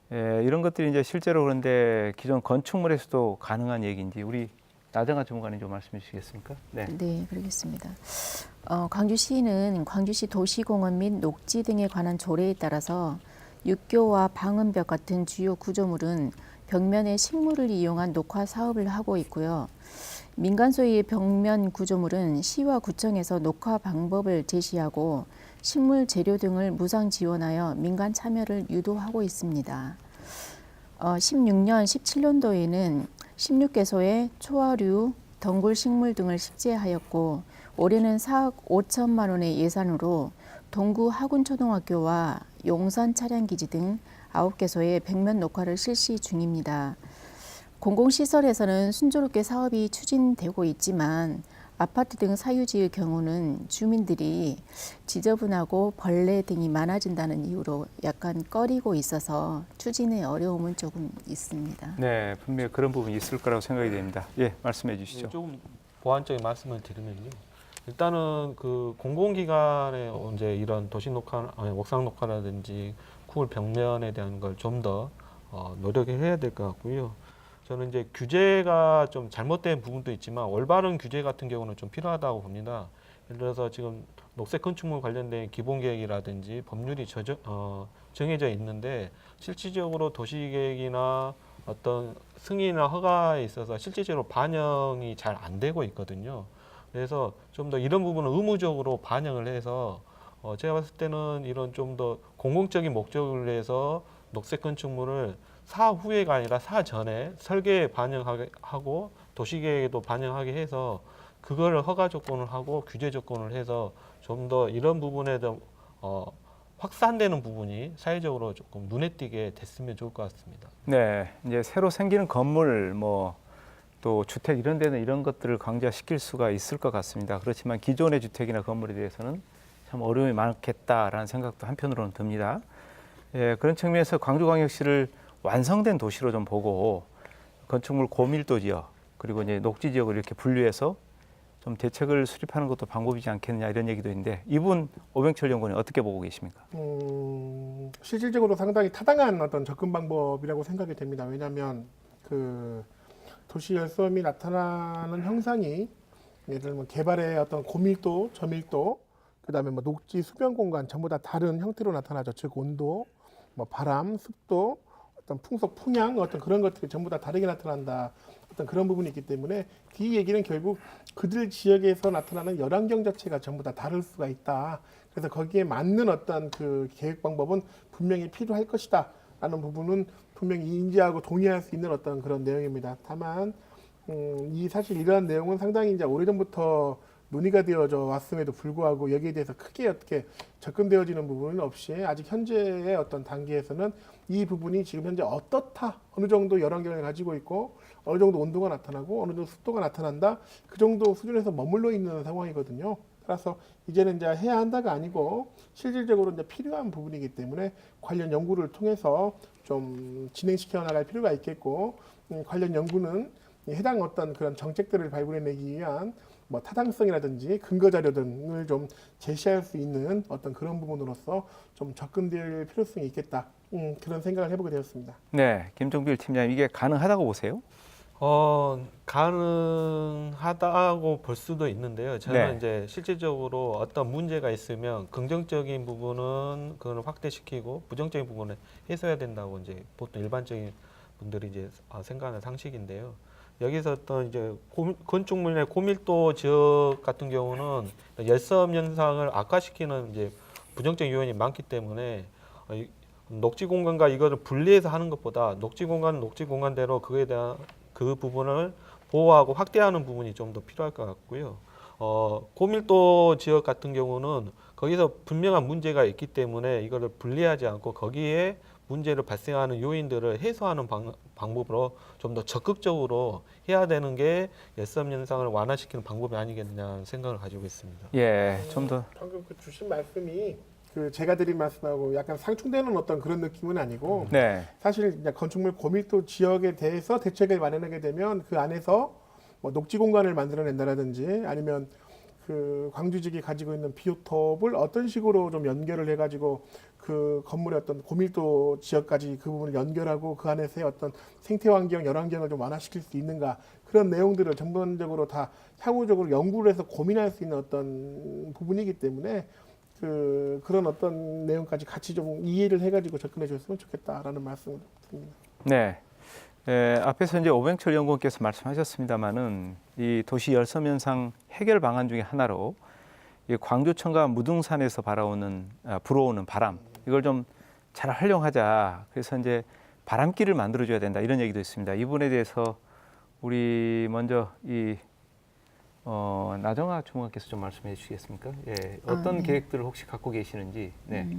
이런 것들이 이제 실제로 그런데 기존 건축물에서도 가능한 얘기인지 우리 나정아 전문가님 좀 말씀해 주시겠습니까? 네, 그러겠습니다. 광주시는 광주시 도시공원 및 녹지 등에 관한 조례에 따라서 육교와 방음벽 같은 주요 구조물은 벽면에 식물을 이용한 녹화 사업을 하고 있고요. 민간 소유의 벽면 구조물은 시와 구청에서 녹화 방법을 제시하고 식물 재료 등을 무상 지원하여 민간 참여를 유도하고 있습니다. 16년, 17년도에는 16개소의 초화류, 덩굴 식물 등을 식재하였고 올해는 4억 5천만 원의 예산으로 동구 하군초등학교와 용산 차량기지 등 9개소의 벽면 녹화를 실시 중입니다. 공공시설에서는 순조롭게 사업이 추진되고 있지만 아파트 등 사유지의 경우는 주민들이 지저분하고 벌레 등이 많아진다는 이유로 약간 꺼리고 있어서 추진에 어려움은 조금 있습니다. 네, 분명히 그런 부분이 있을 거라고 생각이 됩니다. 예, 말씀해 주시죠. 조금 보완적인 말씀을 드리면요. 일단은 그 공공기관에 이제 이런 도시 녹화, 아니, 옥상 녹화라든지 구울 벽면에 대한 걸 좀 더 노력해야 될 것 같고요. 저는 이제 규제가 좀 잘못된 부분도 있지만 올바른 규제 같은 경우는 좀 필요하다고 봅니다. 예를 들어서 지금 녹색 건축물 관련된 기본계획이라든지 법률이 정해져 있는데 실질적으로 도시계획이나 어떤 승인이나 허가에 있어서 실질적으로 반영이 잘 안 되고 있거든요. 그래서 좀 더 이런 부분은 의무적으로 반영을 해서 제가 봤을 때는 이런 좀 더 공공적인 목적을 위해서 녹색 건축물을 사후에가 아니라 사전에 설계에 반영하게 하고 도시계획에도 반영하게 해서 그걸 허가 조건을 하고 규제 조건을 해서 좀 더 이런 부분에 좀 확산되는 부분이 사회적으로 조금 눈에 띄게 됐으면 좋을 것 같습니다. 네, 이제 새로 생기는 건물 또 주택 이런 데는 이런 것들을 강조시킬 수가 있을 것 같습니다. 그렇지만 기존의 주택이나 건물에 대해서는 참 어려움이 많겠다라는 생각도 한편으로는 듭니다. 예, 그런 측면에서 광주광역시를 완성된 도시로 좀 보고 건축물 고밀도 지역 그리고 이제 녹지 지역을 이렇게 분류해서 좀 대책을 수립하는 것도 방법이지 않겠느냐 이런 얘기도 있는데 이분 오병철 연구원이 어떻게 보고 계십니까? 실질적으로 상당히 타당한 어떤 접근 방법이라고 생각이 됩니다. 왜냐하면 그 도시 열섬이 나타나는 형상이 예를 들면 개발의 어떤 고밀도, 저밀도, 그다음에 뭐 녹지, 수변 공간 전부 다 다른 형태로 나타나죠. 즉 온도, 뭐 바람, 습도, 어떤 풍속, 풍향 어떤 그런 것들이 전부 다 다르게 나타난다. 어떤 그런 부분이 있기 때문에 이 얘기는 결국 그들 지역에서 나타나는 열환경 자체가 전부 다 다를 수가 있다. 그래서 거기에 맞는 어떤 그 계획 방법은 분명히 필요할 것이다. 라는 부분은 분명히 인지하고 동의할 수 있는 어떤 그런 내용입니다. 다만 사실 이러한 내용은 상당히 이제 오래전부터 논의가 되어져 왔음에도 불구하고 여기에 대해서 크게 어떻게 접근되어지는 부분은 없이 아직 현재의 어떤 단계에서는 이 부분이 지금 현재 어떻다, 어느 정도 열환경을 가지고 있고 어느 정도 온도가 나타나고 어느 정도 습도가 나타난다, 그 정도 수준에서 머물러 있는 상황이거든요. 따라서 이제는 이제 해야 한다가 아니고 실질적으로 이제 필요한 부분이기 때문에 관련 연구를 통해서 좀 진행시켜 나갈 필요가 있겠고, 관련 연구는 해당 어떤 그런 정책들을 발굴해내기 위한 뭐 타당성이라든지 근거 자료 등을 좀 제시할 수 있는 어떤 그런 부분으로서 좀 접근될 필요성이 있겠다. 그런 생각을 해보게 되었습니다. 네, 김종필 팀장님 이게 가능하다고 보세요? 가능하다고 볼 수도 있는데요. 저는 네. 이제 실질적으로 어떤 문제가 있으면 긍정적인 부분은 그걸 확대시키고 부정적인 부분은 해소해야 된다고 이제 보통 일반적인 분들이 이제 생각하는 상식인데요. 여기서 어떤 이제 건축물 내 고밀도 지역 같은 경우는 열섬 현상을 악화시키는 이제 부정적 요인이 많기 때문에 녹지 공간과 이거를 분리해서 하는 것보다 녹지 공간은 녹지 공간대로 그에 대한 그 부분을 보호하고 확대하는 부분이 좀 더 필요할 것 같고요. 고밀도 지역 같은 경우는 거기서 분명한 문제가 있기 때문에 이거를 분리하지 않고 거기에 문제를 발생하는 요인들을 해소하는 방법으로 좀 더 적극적으로 해야 되는 게 열섬 현상을 완화시키는 방법이 아니겠느냐는 생각을 가지고 있습니다. 예, 좀 더. 방금 그 주신 말씀이 그 제가 드린 말씀하고 약간 상충되는 어떤 그런 느낌은 아니고, 네, 사실 이제 건축물 고밀도 지역에 대해서 대책을 마련하게 되면 그 안에서 뭐 녹지 공간을 만들어낸다라든지 아니면 그 광주 지역이 가지고 있는 비오톱을 어떤 식으로 좀 연결을 해가지고 그 건물의 어떤 고밀도 지역까지 그 부분을 연결하고 그 안에서의 어떤 생태 환경, 열환경을 좀 완화시킬 수 있는가, 그런 내용들을 전반적으로 다 향후적으로 연구를 해서 고민할 수 있는 어떤 부분이기 때문에 그런 어떤 내용까지 같이 좀 이해를 해가지고 접근해 줬으면 좋겠다라는 말씀을 드립니다. 네. 앞에서 이제 오병철 연구원께서 말씀하셨습니다만은 이 도시 열섬 현상 해결 방안 중에 하나로 이 광주천과 무등산에서 불어오는 바람, 이걸 좀 잘 활용하자. 그래서 이제 바람길을 만들어줘야 된다 이런 얘기도 있습니다. 이 부분에 대해서 우리 먼저 나정아 주무관께서 좀 말씀해 주시겠습니까? 예, 어떤 네. 계획들을 혹시 갖고 계시는지. 네.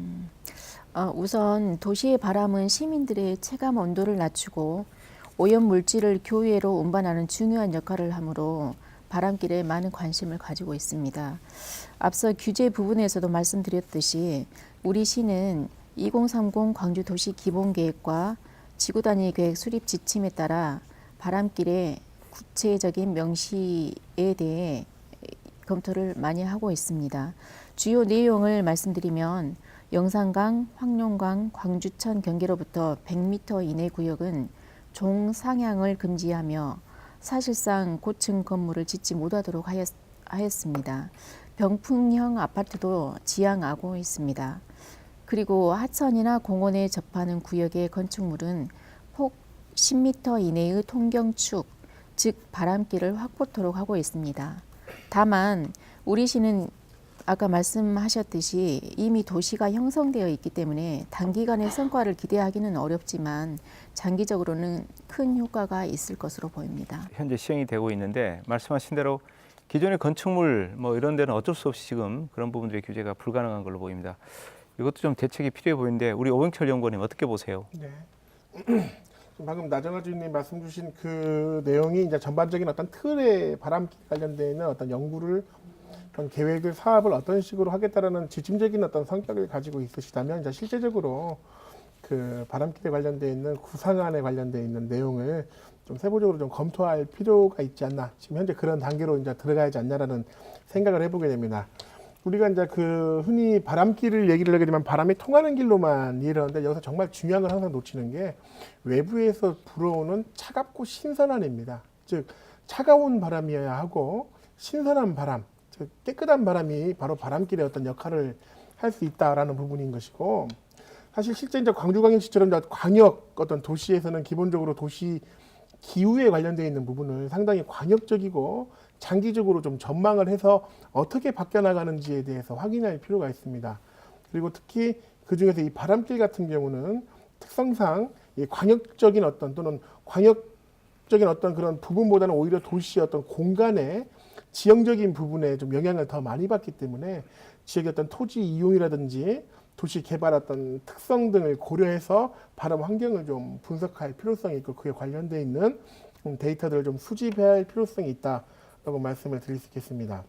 우선 도시의 바람은 시민들의 체감 온도를 낮추고 오염 물질을 교외로 운반하는 중요한 역할을 하므로 바람길에 많은 관심을 가지고 있습니다. 앞서 규제 부분에서도 말씀드렸듯이 우리 시는 2030 광주도시 기본계획과 지구단위 계획 수립 지침에 따라 바람길의 구체적인 명시에 대해 검토를 많이 하고 있습니다. 주요 내용을 말씀드리면 영산강, 황룡강, 광주천 경계로부터 100m 이내 구역은 종상향을 금지하며 사실상 고층 건물을 짓지 못하도록 하였습니다. 병풍형 아파트도 지향하고 있습니다. 그리고 하천이나 공원에 접하는 구역의 건축물은 폭 10m 이내의 통경축, 즉 바람길을 확보토록 하고 있습니다. 다만 우리 시는 아까 말씀하셨듯이 이미 도시가 형성되어 있기 때문에 단기간에 성과를 기대하기는 어렵지만 장기적으로는 큰 효과가 있을 것으로 보입니다. 현재 시행이 되고 있는데 말씀하신 대로 기존의 건축물 뭐 이런 데는 어쩔 수 없이 지금 그런 부분들의 규제가 불가능한 걸로 보입니다. 이것도 좀 대책이 필요해 보이는데 우리 오병철 연구원님 어떻게 보세요? 네. 방금 나정화 주님 말씀 주신 그 내용이 이제 전반적인 어떤 틀에 바람길 관련되어 있는 어떤 연구를 어떤 계획을 사업을 어떤 식으로 하겠다라는 지침적인 어떤 성격을 가지고 있으시다면 이제 실제적으로 그 바람길에 관련되어 있는 구상안에 관련되어 있는 내용을 좀 세부적으로 좀 검토할 필요가 있지 않나. 지금 현재 그런 단계로 이제 들어가야지 않냐라는 생각을 해보게 됩니다. 우리가 이제 그 흔히 바람길을 얘기를 하게 되면 바람이 통하는 길로만 이해를 하는데 여기서 정말 중요한 건 항상 놓치는 게 외부에서 불어오는 차갑고 신선한 입니다. 즉 차가운 바람이어야 하고 신선한 바람, 즉 깨끗한 바람이 바로 바람길의 어떤 역할을 할 수 있다라는 부분인 것이고 사실 실제 이제 광주광역시처럼 광역 어떤 도시에서는 기본적으로 도시 기후에 관련되어 있는 부분을 상당히 광역적이고 장기적으로 좀 전망을 해서 어떻게 바뀌어 나가는지에 대해서 확인할 필요가 있습니다. 그리고 특히 그 중에서 이 바람길 같은 경우는 특성상 이 광역적인 어떤 또는 광역적인 어떤 그런 부분보다는 오히려 도시의 어떤 공간의 지형적인 부분에 좀 영향을 더 많이 받기 때문에 지역의 어떤 토지 이용이라든지 도시 개발 어떤 특성 등을 고려해서 바람 환경을 좀 분석할 필요성이 있고 그에 관련되어 있는 데이터들을 좀 수집해야 할 필요성이 있다라고 말씀을 드릴 수 있겠습니다.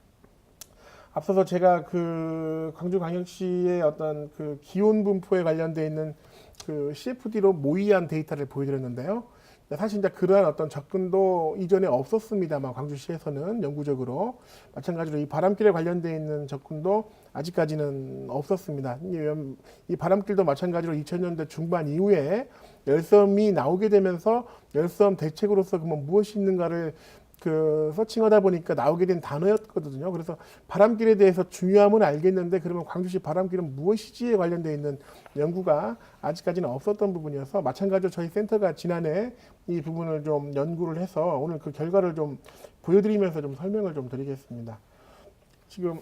앞서서 제가 그 광주광역시의 어떤 그 기온 분포에 관련되어 있는 그 CFD로 모의한 데이터를 보여드렸는데요. 사실 이제 그러한 어떤 접근도 이전에 없었습니다만 광주시에서는 영구적으로 마찬가지로 이 바람길에 관련되어 있는 접근도 아직까지는 없었습니다. 이 바람길도 마찬가지로 2000년대 중반 이후에 열섬이 나오게 되면서 열섬 대책으로서 그러면 무엇이 있는가를 그 서칭하다 보니까 나오게 된 단어였거든요. 그래서 바람길에 대해서 중요함은 알겠는데 그러면 광주시 바람길은 무엇이지에 관련되어 있는 연구가 아직까지는 없었던 부분이어서 마찬가지로 저희 센터가 지난해 이 부분을 좀 연구를 해서 오늘 그 결과를 좀 보여드리면서 좀 설명을 좀 드리겠습니다. 지금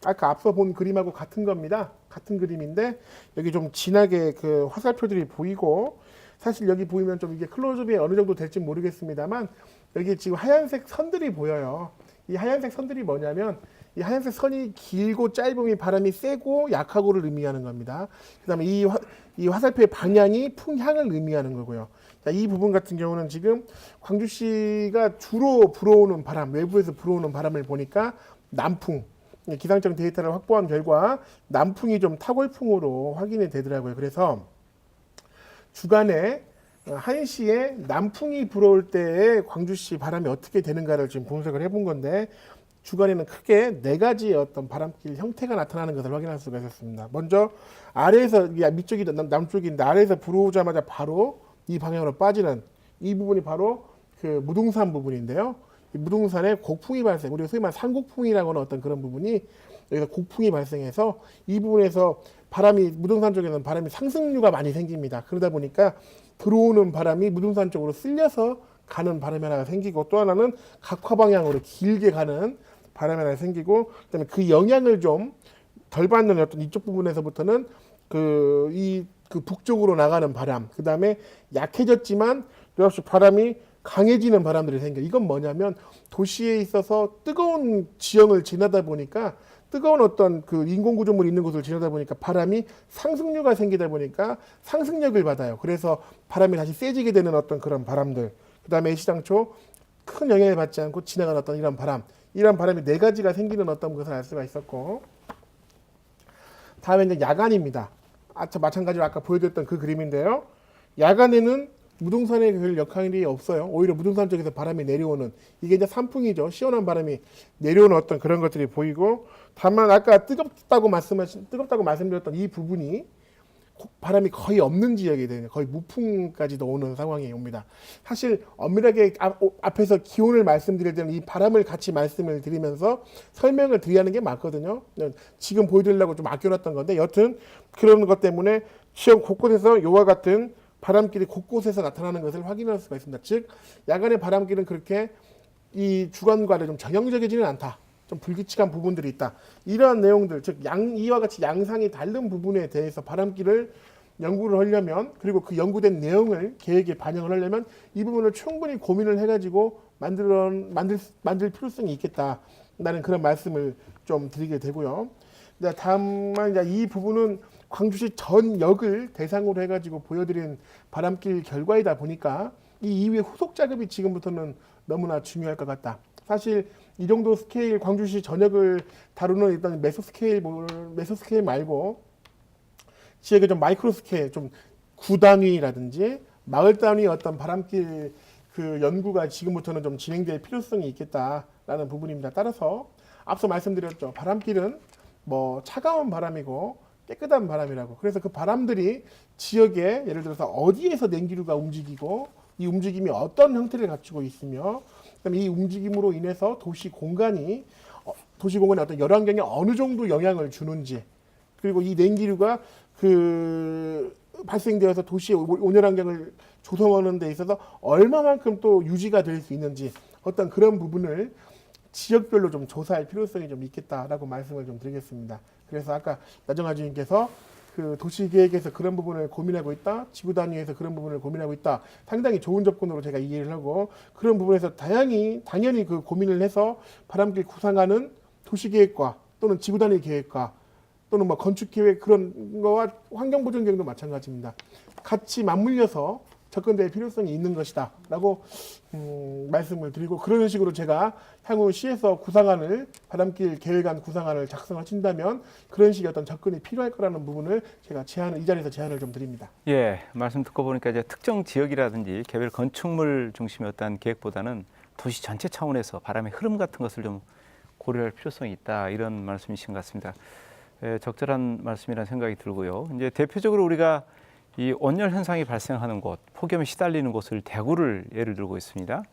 아까 앞서 본 그림하고 같은 겁니다. 같은 그림인데 여기 좀 진하게 그 화살표들이 보이고 사실 여기 보이면 좀 이게 클로즈업이 어느 정도 될지 모르겠습니다만 여기 지금 하얀색 선들이 보여요. 이 하얀색 선들이 뭐냐면 이 하얀색 선이 길고 짧음이 바람이 세고 약하고를 의미하는 겁니다. 그 다음에 이 화살표의 방향이 풍향을 의미하는 거고요. 자, 이 부분 같은 경우는 지금 광주시가 주로 불어오는 바람, 외부에서 불어오는 바람을 보니까 남풍, 기상청 데이터를 확보한 결과 남풍이 좀 타골풍으로 확인이 되더라고요. 그래서 주간에 1시에 남풍이 불어올 때에 광주시 바람이 어떻게 되는가를 지금 분석을 해본 건데 주간에는 크게 4가지의 어떤 바람길 형태가 나타나는 것을 확인할 수가 있었습니다. 먼저 아래에서 밑쪽이 남쪽인데 아래에서 불어오자마자 바로 이 방향으로 빠지는 이 부분이 바로 그 무등산 부분인데요. 이 무등산에 곡풍이 발생, 우리가 소위 말하는 산곡풍이라고 하는 어떤 그런 부분이 여기서 곡풍이 발생해서 이 부분에서 바람이 무등산 쪽에서는 바람이 상승류가 많이 생깁니다. 그러다 보니까 들어오는 바람이 무등산 쪽으로 쓸려서 가는 바람이 하나 생기고 또 하나는 각화 방향으로 길게 가는 바람이 하나 생기고 그다음에 그 영향을 좀 덜 받는 어떤 이쪽 부분에서부터는 그 북쪽으로 나가는 바람, 그 다음에 약해졌지만 역시 바람이 강해지는 바람들이 생겨. 이건 뭐냐면 도시에 있어서 뜨거운 지형을 지나다 보니까 뜨거운 어떤 그 인공구조물이 있는 곳을 지나다 보니까 바람이 상승류가 생기다 보니까 상승력을 받아요. 그래서 바람이 다시 세지게 되는 어떤 그런 바람들. 그 다음에 애시당초 큰 영향을 받지 않고 지나가는 어떤 이런 바람이 네 가지가 생기는 어떤 것을 알 수가 있었고, 다음에 이제 야간입니다. 마찬가지로 아까 보여드렸던 그 그림인데요. 야간에는 무등산에 별 역할이 없어요. 오히려 무등산 쪽에서 바람이 내려오는, 이게 이제 산풍이죠. 시원한 바람이 내려오는 어떤 그런 것들이 보이고, 다만 아까 뜨겁다고 말씀드렸던 이 부분이 바람이 거의 없는 지역이 되는, 거의 무풍까지도 오는 상황이 옵니다. 사실 엄밀하게 앞에서 기온을 말씀드릴 때는 이 바람을 같이 말씀을 드리면서 설명을 드려야 하는 게 맞거든요. 지금 보여드리려고 좀 아껴놨던 건데, 여튼 그런 것 때문에 지역 곳곳에서 이와 같은 바람길이 곳곳에서 나타나는 것을 확인할 수가 있습니다. 즉 야간의 바람길은 그렇게 이 주간과는 좀 전형적이지는 않다. 좀 불규칙한 부분들이 있다. 이러한 내용들, 즉 이와 같이 양상이 다른 부분에 대해서 바람길을 연구를 하려면, 그리고 그 연구된 내용을 계획에 반영을 하려면 이 부분을 충분히 고민을 해가지고 만들 필요성이 있겠다. 라는 그런 말씀을 좀 드리게 되고요. 다만 이제 이 부분은 광주시 전역을 대상으로 해가지고 보여드린 바람길 결과이다 보니까 이 이후에 후속 작업이 지금부터는 너무나 중요할 것 같다. 사실 이 정도 스케일, 광주시 전역을 다루는 일단 메소 스케일 말고 지역의 좀 마이크로 스케일, 좀 구단위라든지 마을 단위 어떤 바람길 그 연구가 지금부터는 좀 진행될 필요성이 있겠다라는 부분입니다. 따라서 앞서 말씀드렸죠. 바람길은 뭐 차가운 바람이고 깨끗한 바람이라고. 그래서 그 바람들이 지역에 예를 들어서 어디에서 냉기류가 움직이고 이 움직임이 어떤 형태를 갖추고 있으며, 그다음에 이 움직임으로 인해서 도시 공간에 어떤 열환경에 어느 정도 영향을 주는지, 그리고 이 냉기류가 그 발생되어서 도시의 온열 환경을 조성하는 데 있어서 얼마만큼 또 유지가 될 수 있는지, 어떤 그런 부분을 지역별로 좀 조사할 필요성이 좀 있겠다라고 말씀을 좀 드리겠습니다. 그래서 아까 나정아 주임께서 그 도시계획에서 그런 부분을 고민하고 있다, 지구 단위에서 그런 부분을 고민하고 있다, 상당히 좋은 접근으로 제가 이해를 하고, 그런 부분에서 당연히 그 고민을 해서 바람길 구상하는 도시계획과 또는 지구 단위 계획과 또는 뭐 건축 계획 그런 거와 환경보전 계획도 마찬가지입니다. 같이 맞물려서 접근될 필요성이 있는 것이다라고 말씀을 드리고, 그런 식으로 제가 향후 시에서 구상안을, 바람길 계획안 구상안을 작성하신다면 그런 식의 어떤 접근이 필요할 거라는 부분을 제가 이 자리에서 제안을 좀 드립니다. 예, 말씀 듣고 보니까 이제 특정 지역이라든지 개별 건축물 중심의 어떤 계획보다는 도시 전체 차원에서 바람의 흐름 같은 것을 좀 고려할 필요성이 있다, 이런 말씀이신 것 같습니다. 예, 적절한 말씀이라는 생각이 들고요. 이제 대표적으로 우리가 이 온열 현상이 발생하는 곳, 폭염에 시달리는 곳을 대구를 예를 들고 있습니다.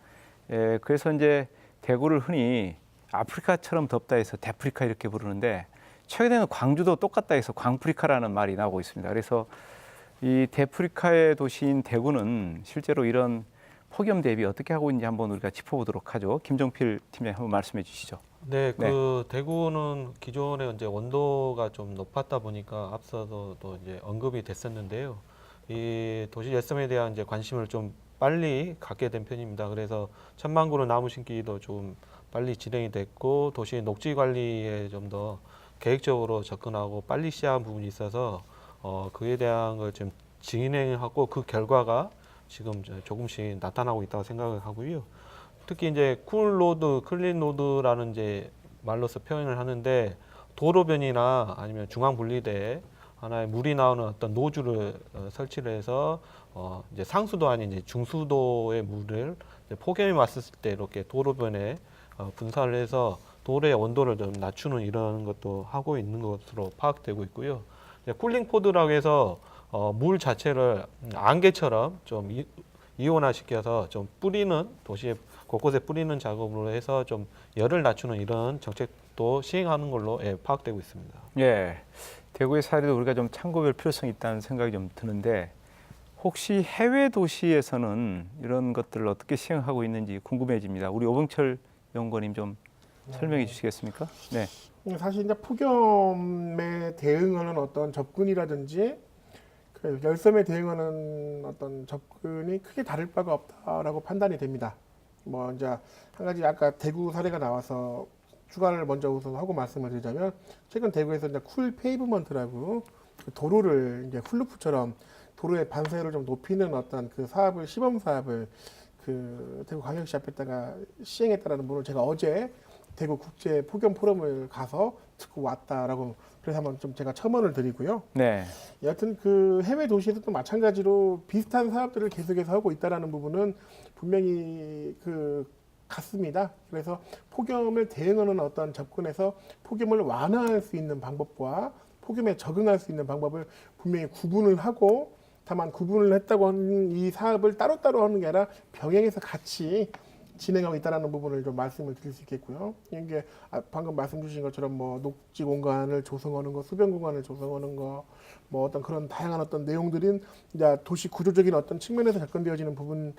예, 그래서 이제 대구를 흔히 아프리카처럼 덥다 해서 데프리카 이렇게 부르는데, 최근에는 광주도 똑같다 해서 광프리카라는 말이 나오고 있습니다. 그래서 이 데프리카의 도시인 대구는 실제로 이런 폭염 대비 어떻게 하고 있는지 한번 우리가 짚어보도록 하죠. 김종필 팀장님 한번 말씀해 주시죠. 네, 그 대구는 기존에 이제 온도가 좀 높았다 보니까 앞서도 또 이제 언급이 됐었는데요. 이 도시 열섬에 대한 이제 관심을 좀 빨리 갖게 된 편입니다. 그래서 천만그루 나무 심기도 좀 빨리 진행이 됐고, 도시 녹지 관리에 좀 더 계획적으로 접근하고 빨리 시작한 부분이 있어서 그에 대한 걸 좀 진행하고, 그 결과가 지금 조금씩 나타나고 있다고 생각을 하고요. 특히 이제 쿨로드, 클린로드라는 이제 말로서 표현을 하는데, 도로변이나 아니면 중앙 분리대에 하나의 물이 나오는 어떤 노즐을 설치를 해서 이제 상수도 아닌 이제 중수도의 물을 이제 폭염이 왔을 때 이렇게 도로변에 분사를 해서 도로의 온도를 좀 낮추는 이런 것도 하고 있는 것으로 파악되고 있고요. 쿨링 포드라고 해서 물 자체를 안개처럼 좀 이온화시켜서 좀 뿌리는, 도시에 곳곳에 뿌리는 작업으로 해서 좀 열을 낮추는 이런 정책도 시행하는 걸로 파악되고 있습니다. 예, 대구의 사례도 우리가 좀 참고할 필요성이 있다는 생각이 좀 드는데, 혹시 해외 도시에서는 이런 것들을 어떻게 시행하고 있는지 궁금해집니다. 우리 오병철 연구원님 좀 설명해 주시겠습니까? 네. 사실 이제 폭염에 대응하는 어떤 접근이라든지 그 열섬에 대응하는 어떤 접근이 크게 다를 바가 없다라고 판단이 됩니다. 뭐 이제 한 가지 아까 대구 사례가 나와서 추가를 먼저 우선 하고 말씀을 드리자면, 최근 대구에서 이제 쿨 페이브먼트라고 그 도로를 이제 훌루프처럼 도로의 반사율을 좀 높이는 어떤 그 사업을, 시범 사업을 그 대구광역시 앞에다가 시행했다라는 부분을 제가 어제 대구 국제 폭염 포럼을 가서 듣고 왔다라고 그래서 한번 좀 제가 첨언을 드리고요. 네. 여하튼 그 해외 도시에서도 마찬가지로 비슷한 사업들을 계속해서 하고 있다라는 부분은 분명히 그 같습니다. 그래서 폭염을 대응하는 어떤 접근에서 폭염을 완화할 수 있는 방법과 폭염에 적응할 수 있는 방법을 분명히 구분을 하고 다만 구분을 했다고 하는 이 사업을 따로따로 하는 게 아니라 병행해서 같이 진행하고 있다는 부분을 좀 말씀을 드릴 수 있겠고요. 이게 방금 말씀 주신 것처럼 뭐 녹지 공간을 조성하는 거, 수변 공간을 조성하는 거, 뭐 어떤 그런 다양한 어떤 내용들인 이제 도시 구조적인 어떤 측면에서 접근되어지는 부분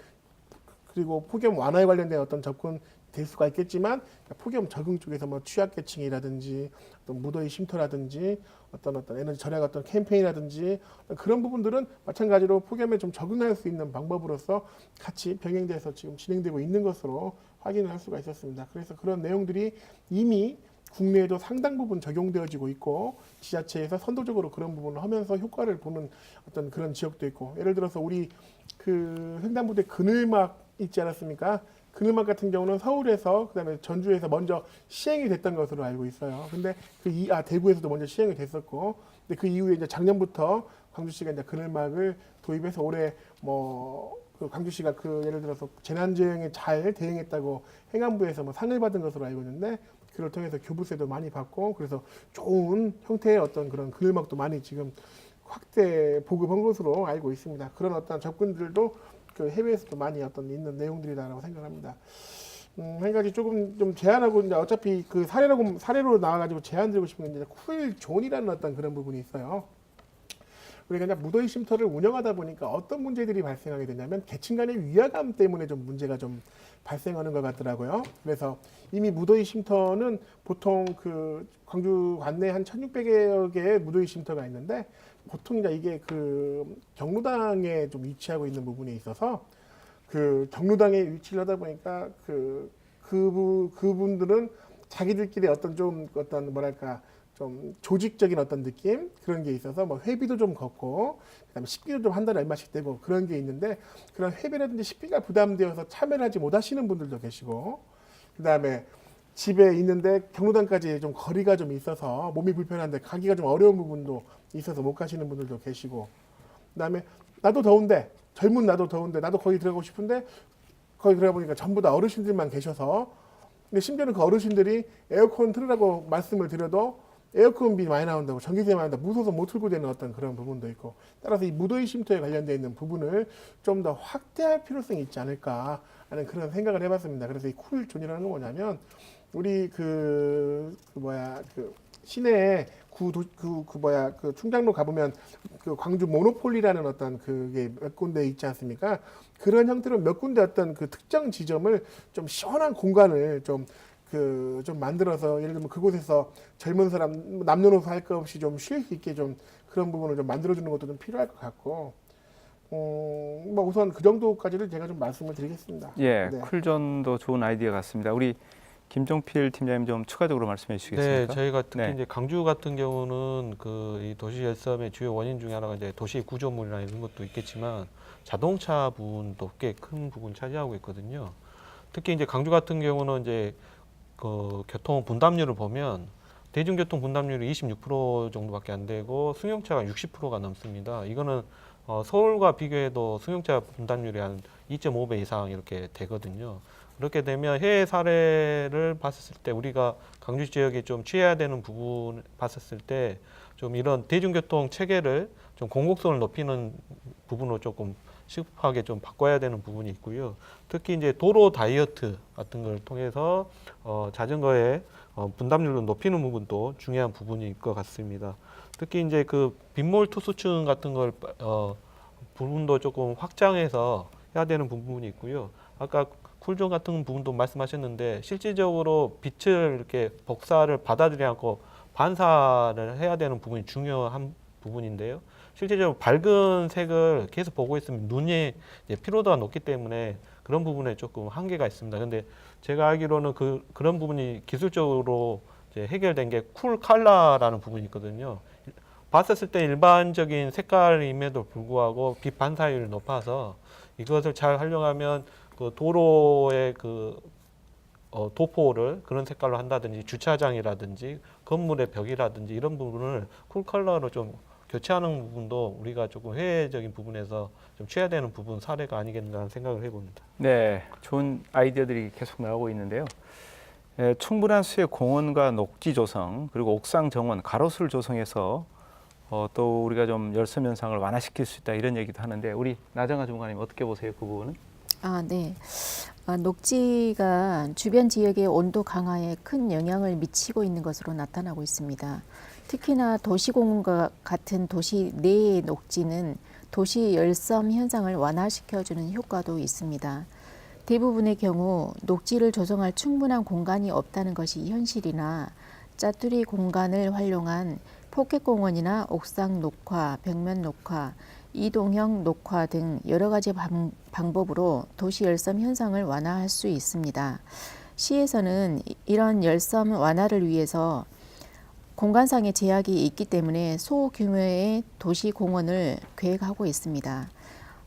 그리고 폭염 완화에 관련된 어떤 접근 될 수가 있겠지만 폭염 적응 쪽에서 뭐 취약계층이라든지 어떤 무더위 쉼터라든지 어떤 에너지 절약 어떤 캠페인이라든지 그런 부분들은 마찬가지로 폭염에 좀 적응할 수 있는 방법으로서 같이 병행돼서 지금 진행되고 있는 것으로 확인을 할 수가 있었습니다. 그래서 그런 내용들이 이미 국내에도 상당 부분 적용되어지고 있고 지자체에서 선도적으로 그런 부분을 하면서 효과를 보는 어떤 그런 지역도 있고 예를 들어서 우리 그 횡단보도 그늘막 있지 않았습니까? 그늘막 같은 경우는 서울에서 그다음에 전주에서 먼저 시행이 됐던 것으로 알고 있어요. 근데 대구에서도 먼저 시행이 됐었고, 근데 그 이후에 이제 작년부터 광주시가 이제 그늘막을 도입해서 올해 그 광주시가 그 예를 들어서 재난재해에 잘 대응했다고 행안부에서 뭐 상을 받은 것으로 알고 있는데 그걸 통해서 교부세도 많이 받고 그래서 좋은 형태의 어떤 그런 그늘막도 많이 지금 확대 보급한 것으로 알고 있습니다. 그런 어떤 접근들도 그 해외에서도 많이 어떤 있는 내용들이다라고 생각합니다. 한 가지 조금 좀 제안하고 이제 어차피 그 사례로 나와가지고 제안드리고 싶은 게 이제 쿨존이라는 어떤 그런 부분이 있어요. 우리가 이제 무더위 쉼터를 운영하다 보니까 어떤 문제들이 발생하게 되냐면 계층 간의 위화감 때문에 좀 문제가 좀 발생하는 것 같더라고요. 그래서 이미 무더위 쉼터는 보통 그 광주 관내 한 1,600여 개의 무더위 쉼터가 있는데 보통 이제 이게 그 경로당에 좀 위치하고 있는 부분에 있어서 그 경로당에 위치를 하다 보니까 그분들은 자기들끼리 어떤 뭐랄까 좀 조직적인 어떤 느낌 그런 게 있어서 뭐 회비도 좀 걷고 그다음에 식비도 좀 한 달에 얼마씩 되고 그런 게 있는데 그런 회비라든지 식비가 부담되어서 참여를 하지 못하시는 분들도 계시고 그다음에 집에 있는데 경로당까지 좀 거리가 좀 있어서 몸이 불편한데 가기가 좀 어려운 부분도 있어서 못 가시는 분들도 계시고 그다음에 나도 더운데 젊은 나도 더운데 나도 거기 들어가고 싶은데 거기 들어가 보니까 전부 다 어르신들만 계셔서 근데 심지어는 그 어르신들이 에어컨 틀으라고 말씀을 드려도 에어컨비 많이 나온다고 전기세 많이 나온다고 무서워서 못 틀고 되는 어떤 그런 부분도 있고 따라서 이 무더위 쉼터에 관련되어 있는 부분을 좀 더 확대할 필요성이 있지 않을까 하는 그런 생각을 해봤습니다. 그래서 이 쿨존이라는 건 뭐냐면 우리 시내에 그 충장로 가보면 그 광주 모노폴리라는 어떤 그게 몇 군데 있지 않습니까? 그런 형태로 몇 군데 어떤 그 특정 지점을 좀 시원한 공간을 좀 만들어서 예를 들면 그곳에서 젊은 사람 남녀노소 할 것 없이 좀 쉴 수 있게 좀 그런 부분을 좀 만들어주는 것도 좀 필요할 것 같고 우선 그 정도까지를 제가 좀 말씀을 드리겠습니다. 예, 네. 쿨존도 좋은 아이디어 같습니다. 우리 김종필 팀장님 좀 추가적으로 말씀해 주시겠습니까? 네, 저희가 특히 네. 이제 강주 같은 경우는 그 이 도시 열섬의 주요 원인 중에 하나가 이제 도시 구조물이나 이런 것도 있겠지만 자동차 부분도 꽤 큰 부분 차지하고 있거든요. 특히 이제 강주 같은 경우는 이제 그 교통 분담률을 보면 대중교통 분담률이 26% 정도밖에 안 되고 승용차가 60%가 넘습니다. 이거는 서울과 비교해도 승용차 분담률이 한 2.5배 이상 이렇게 되거든요. 그렇게 되면 해외 사례를 봤을 때 우리가 강주 지역에 좀 취해야 되는 부분 봤을 때 좀 이런 대중교통 체계를 좀 공공성을 높이는 부분으로 조금 시급하게 좀 바꿔야 되는 부분이 있고요. 특히 이제 도로 다이어트 같은 걸 통해서 자전거의 분담률을 높이는 부분도 중요한 부분일 것 같습니다. 특히 이제 그 빗몰 투수층 같은 걸 부분도 조금 확장해서 해야 되는 부분이 있고요. 아까 쿨존 같은 부분도 말씀하셨는데 실질적으로 빛을 이렇게 복사를 받아들이지 않고 반사를 해야 되는 부분이 중요한 부분인데요. 실제적으로 밝은 색을 계속 보고 있으면 눈이 피로도가 높기 때문에 그런 부분에 조금 한계가 있습니다. 근데 제가 알기로는 그런 부분이 기술적으로 이제 해결된 게 쿨 컬러라는 부분이 있거든요. 봤었을 때 일반적인 색깔임에도 불구하고 빛 반사율이 높아서 이것을 잘 활용하면 그 도로의 도포를 그런 색깔로 한다든지 주차장이라든지 건물의 벽이라든지 이런 부분을 쿨 컬러로 좀 교체하는 부분도 우리가 조금 회의적인 부분에서 좀 취해야 되는 부분 사례가 아니겠나 하는 생각을 해봅니다. 네, 좋은 아이디어들이 계속 나오고 있는데요. 충분한 수의 공원과 녹지 조성 그리고 옥상 정원, 가로수를 조성해서 또 우리가 좀 열섬 현상을 완화시킬 수 있다 이런 얘기도 하는데 우리 나정아 주무관님 어떻게 보세요 그 부분은? 네. 녹지가 주변 지역의 온도 강화에 큰 영향을 미치고 있는 것으로 나타나고 있습니다. 특히나 도시공원과 같은 도시 내의 녹지는 도시 열섬 현상을 완화시켜주는 효과도 있습니다. 대부분의 경우 녹지를 조성할 충분한 공간이 없다는 것이 현실이나 짜투리 공간을 활용한 포켓공원이나 옥상 녹화, 벽면 녹화, 이동형 녹화 등 여러 가지 방법으로 도시 열섬 현상을 완화할 수 있습니다. 시에서는 이런 열섬 완화를 위해서 공간상의 제약이 있기 때문에 소규모의 도시 공원을 계획하고 있습니다.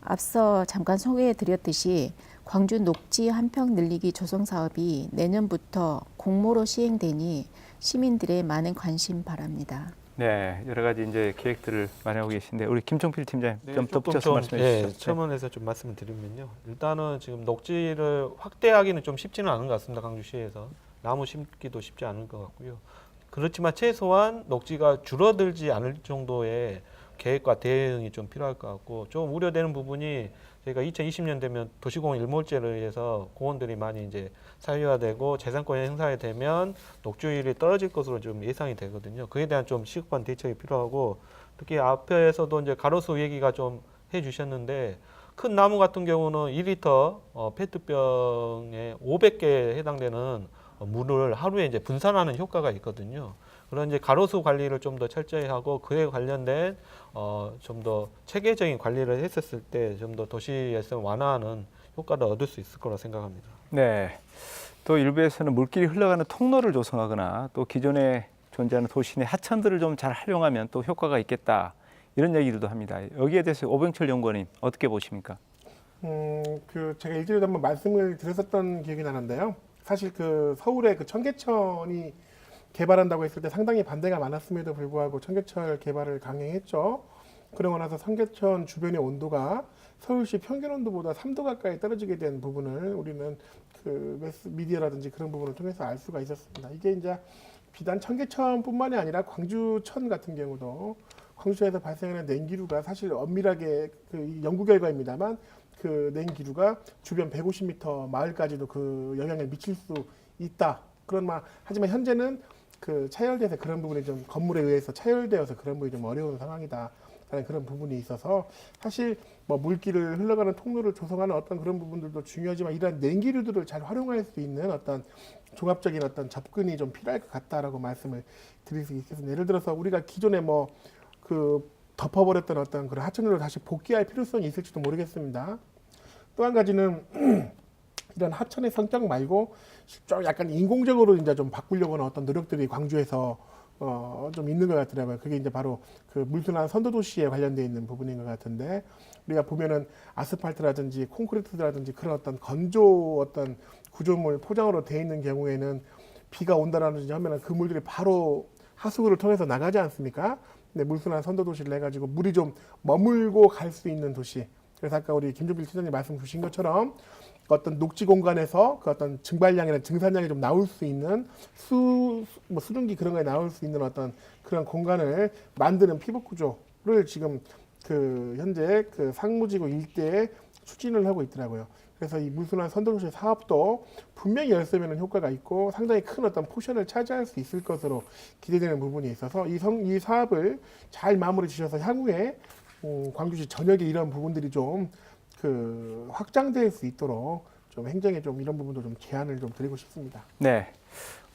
앞서 잠깐 소개해 드렸듯이 광주 녹지 한평 늘리기 조성 사업이 내년부터 공모로 시행되니 시민들의 많은 관심 바랍니다. 네, 여러 가지 이제 계획들을 마련하고 계신데 우리 김종필 팀장님 좀 덧붙여서 말씀해 주시죠. 첨언해서 좀 말씀을 드리면요. 일단은 지금 녹지를 확대하기는 좀 쉽지는 않은 것 같습니다. 광주시에서 나무 심기도 쉽지 않을 것 같고요. 그렇지만 최소한 녹지가 줄어들지 않을 정도의 계획과 대응이 좀 필요할 것 같고 좀 우려되는 부분이 저희가 2020년 되면 도시공원 일몰제를 위해서 공원들이 많이 이제 사유화되고 재산권 행사에 되면 녹지율이 떨어질 것으로 좀 예상이 되거든요. 그에 대한 좀 시급한 대책이 필요하고 특히 앞에서도 이제 가로수 얘기가 좀 해주셨는데 큰 나무 같은 경우는 2리터 페트병에 500개에 해당되는 물을 하루에 이제 분산하는 효과가 있거든요. 그런 이제 가로수 관리를 좀 더 철저히 하고 그에 관련된 좀 더 체계적인 관리를 했었을 때 좀 더 도시 열섬 완화하는 효과를 얻을 수 있을 거라 생각합니다. 네, 또 일부에서는 물길이 흘러가는 통로를 조성하거나 또 기존에 존재하는 도시 내 하천들을 좀 잘 활용하면 또 효과가 있겠다 이런 얘기들도 합니다. 여기에 대해서 오병철 연구원님 어떻게 보십니까? 제가 일주일에 한번 말씀을 드렸었던 기억이 나는데요. 사실 그 서울의 그 청계천이 개발한다고 했을 때 상당히 반대가 많았음에도 불구하고 청계천 개발을 강행했죠. 그러고 나서 청계천 주변의 온도가 서울시 평균 온도보다 3도 가까이 떨어지게 된 부분을 우리는 그 매스 미디어라든지 그런 부분을 통해서 알 수가 있었습니다. 이게 이제 비단 청계천뿐만이 아니라 광주천 같은 경우도 광주에서 발생하는 냉기류가 사실 엄밀하게 그 연구 결과입니다만 그 냉기류가 주변 150m 마을까지도 그 영향을 미칠 수 있다. 하지만 현재는 그 차열돼서 그런 부분이 좀 건물에 의해서 차열되어서 그런 부분이 좀 어려운 상황이다라는 그런 부분이 있어서 사실 뭐 물길을 흘러가는 통로를 조성하는 어떤 그런 부분들도 중요하지만 이러한 냉기류들을 잘 활용할 수 있는 어떤 종합적인 어떤 접근이 좀 필요할 것 같다라고 말씀을 드릴 수 있겠습니다. 예를 들어서 우리가 기존에 뭐 그 덮어버렸던 어떤 그런 하천으로 다시 복귀할 필요성이 있을지도 모르겠습니다. 또 한 가지는 이런 하천의 성격 말고 좀 약간 인공적으로 이제 좀 바꾸려고 하는 어떤 노력들이 광주에서 좀 있는 것 같더라고요. 그게 이제 바로 그 물순환 선도도시에 관련되어 있는 부분인 것 같은데 우리가 보면은 아스팔트라든지 콘크리트라든지 그런 어떤 건조 어떤 구조물 포장으로 되어 있는 경우에는 비가 온다라든지 하면은 그 물들이 바로 하수구를 통해서 나가지 않습니까? 근데 물순환 선도도시를 해가지고 물이 좀 머물고 갈 수 있는 도시. 그래서 아까 우리 김종필 팀장님 말씀 주신 것처럼 어떤 녹지 공간에서 그 어떤 증발량이나 증산량이 좀 나올 수 있는 수증기 그런 거에 나올 수 있는 어떤 그런 공간을 만드는 피복 구조를 지금 그 현재 그 상무지구 일대에 추진을 하고 있더라고요. 그래서 이 물순환 선도도시 사업도 분명히 열세면은 효과가 있고 상당히 큰 어떤 포션을 차지할 수 있을 것으로 기대되는 부분이 있어서 이 사업을 잘 마무리 지셔서 향후에 광주시 전역에 이런 부분들이 좀 그 확장될 수 있도록 좀 행정에 좀 이런 부분도 좀 제안을 좀 드리고 싶습니다. 네,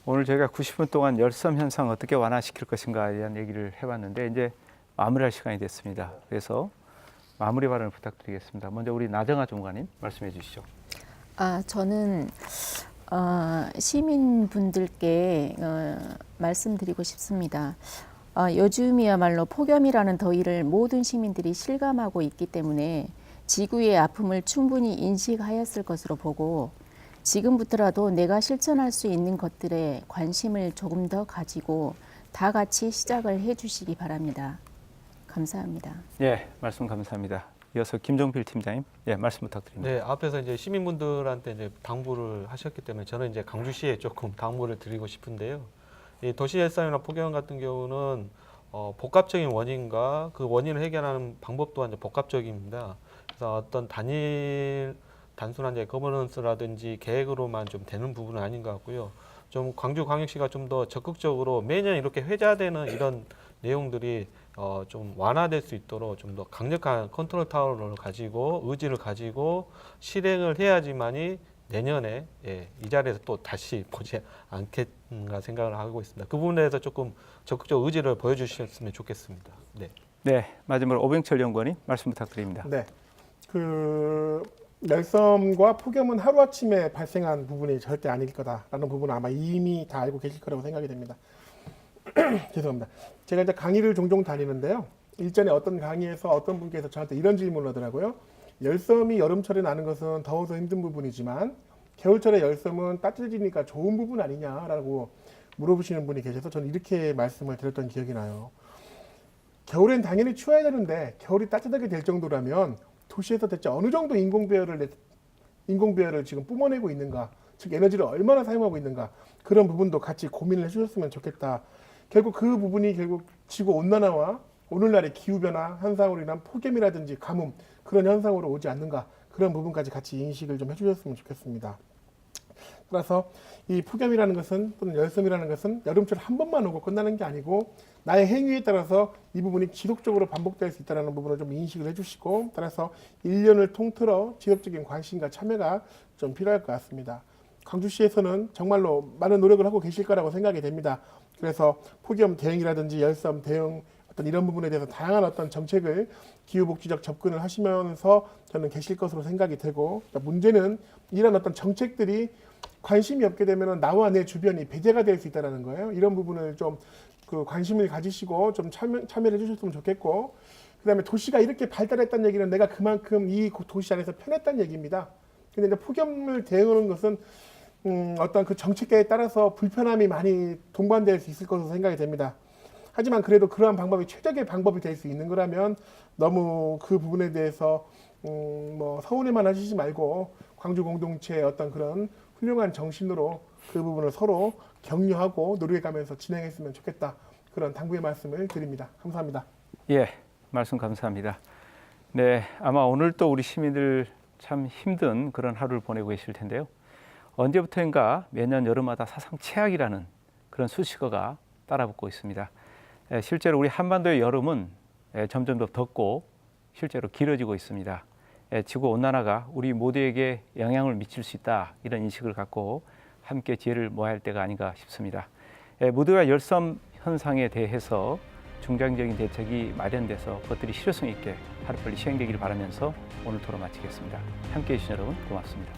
오늘 저희가 90분 동안 열섬 현상 어떻게 완화시킬 것인가에 대한 얘기를 해봤는데 이제 마무리할 시간이 됐습니다. 그래서 마무리 발언을 부탁드리겠습니다. 먼저 우리 나정아 주무관님 말씀해 주시죠. 저는 시민분들께 말씀드리고 싶습니다. 요즘이야말로 폭염이라는 더위를 모든 시민들이 실감하고 있기 때문에 지구의 아픔을 충분히 인식하였을 것으로 보고 지금부터라도 내가 실천할 수 있는 것들에 관심을 조금 더 가지고 다 같이 시작을 해 주시기 바랍니다. 감사합니다. 예, 말씀 감사합니다. 이어서 김종필 팀장님, 예, 말씀 부탁드립니다. 네, 앞에서 이제 시민분들한테 이제 당부를 하셨기 때문에 저는 이제 강주시에 조금 당부를 드리고 싶은데요. 이 도시헬스장이나 폭염 같은 경우는 복합적인 원인과 그 원인을 해결하는 방법 또한 이제 복합적입니다. 그래서 어떤 단순한 이제 거버넌스라든지 계획으로만 좀 되는 부분은 아닌 것 같고요. 좀 광주광역시가 좀 더 적극적으로 매년 이렇게 회자되는 이런 내용들이 좀 완화될 수 있도록 좀 더 강력한 컨트롤 타워를 가지고 의지를 가지고 실행을 해야지만이 내년에 이 자리에서 또 다시 보지 않겠는가 생각을 하고 있습니다. 그 부분에 대해서 조금 적극적 의지를 보여주셨으면 좋겠습니다. 네. 네, 마지막으로 오병철 연구원님 말씀 부탁드립니다. 네. 그 열섬과 폭염은 하루아침에 발생한 부분이 절대 아닐 거다라는 부분은 아마 이미 다 알고 계실 거라고 생각이 됩니다. 죄송합니다. 제가 이제 강의를 종종 다니는데요. 일전에 어떤 강의에서 어떤 분께서 저한테 이런 질문을 하더라고요. 열섬이 여름철에 나는 것은 더워서 힘든 부분이지만 겨울철에 열섬은 따뜻해지니까 좋은 부분 아니냐라고 물어보시는 분이 계셔서 저는 이렇게 말씀을 드렸던 기억이 나요. 겨울엔 당연히 추워야 되는데 겨울이 따뜻하게 될 정도라면 도시에서 대체 어느 정도 인공배열을 지금 뿜어내고 있는가, 즉 에너지를 얼마나 사용하고 있는가, 그런 부분도 같이 고민을 해주셨으면 좋겠다. 결국 그 부분이 결국 지구 온난화와 오늘날의 기후변화 현상으로 인한 폭염이라든지 가뭄, 그런 현상으로 오지 않는가, 그런 부분까지 같이 인식을 좀 해주셨으면 좋겠습니다. 따라서 이 폭염이라는 것은 또는 열섬이라는 것은 여름철 한 번만 오고 끝나는 게 아니고 나의 행위에 따라서 이 부분이 지속적으로 반복될 수 있다는 부분을 좀 인식을 해주시고, 따라서 1년을 통틀어 지속적인 관심과 참여가 좀 필요할 것 같습니다. 광주시에서는 정말로 많은 노력을 하고 계실 거라고 생각이 됩니다. 그래서 폭염 대응이라든지 열섬 대응, 어떤 이런 부분에 대해서 다양한 어떤 정책을 기후복지적 접근을 하시면서 저는 계실 것으로 생각이 되고, 문제는 이런 어떤 정책들이 관심이 없게 되면 나와 내 주변이 배제가 될 수 있다는 거예요. 이런 부분을 좀 그 관심을 가지시고 좀 참여를 해주셨으면 좋겠고, 그다음에 도시가 이렇게 발달했다는 얘기는 내가 그만큼 이 도시 안에서 편했다는 얘기입니다. 근데 이제 폭염을 대응하는 것은 어떤 그 정책에 따라서 불편함이 많이 동반될 수 있을 것으로 생각이 됩니다. 하지만 그래도 그러한 방법이 최적의 방법이 될 수 있는 거라면 너무 그 부분에 대해서 뭐 서운해만 하시지 말고 광주 공동체의 어떤 그런 훌륭한 정신으로 그 부분을 서로 격려하고 노력해가면서 진행했으면 좋겠다, 그런 당부의 말씀을 드립니다. 감사합니다. 예, 말씀 감사합니다. 네, 아마 오늘 또 우리 시민들 참 힘든 그런 하루를 보내고 계실 텐데요. 언제부터인가 매년 여름마다 사상 최악이라는 그런 수식어가 따라붙고 있습니다. 실제로 우리 한반도의 여름은 점점 더 덥고 실제로 길어지고 있습니다. 지구 온난화가 우리 모두에게 영향을 미칠 수 있다, 이런 인식을 갖고 함께 지혜를 모아야 할 때가 아닌가 싶습니다. 모두가 열섬 현상에 대해서 중장기적인 대책이 마련돼서 그것들이 실효성 있게 하루빨리 시행되기를 바라면서 오늘 토론 마치겠습니다. 함께해 주신 여러분 고맙습니다.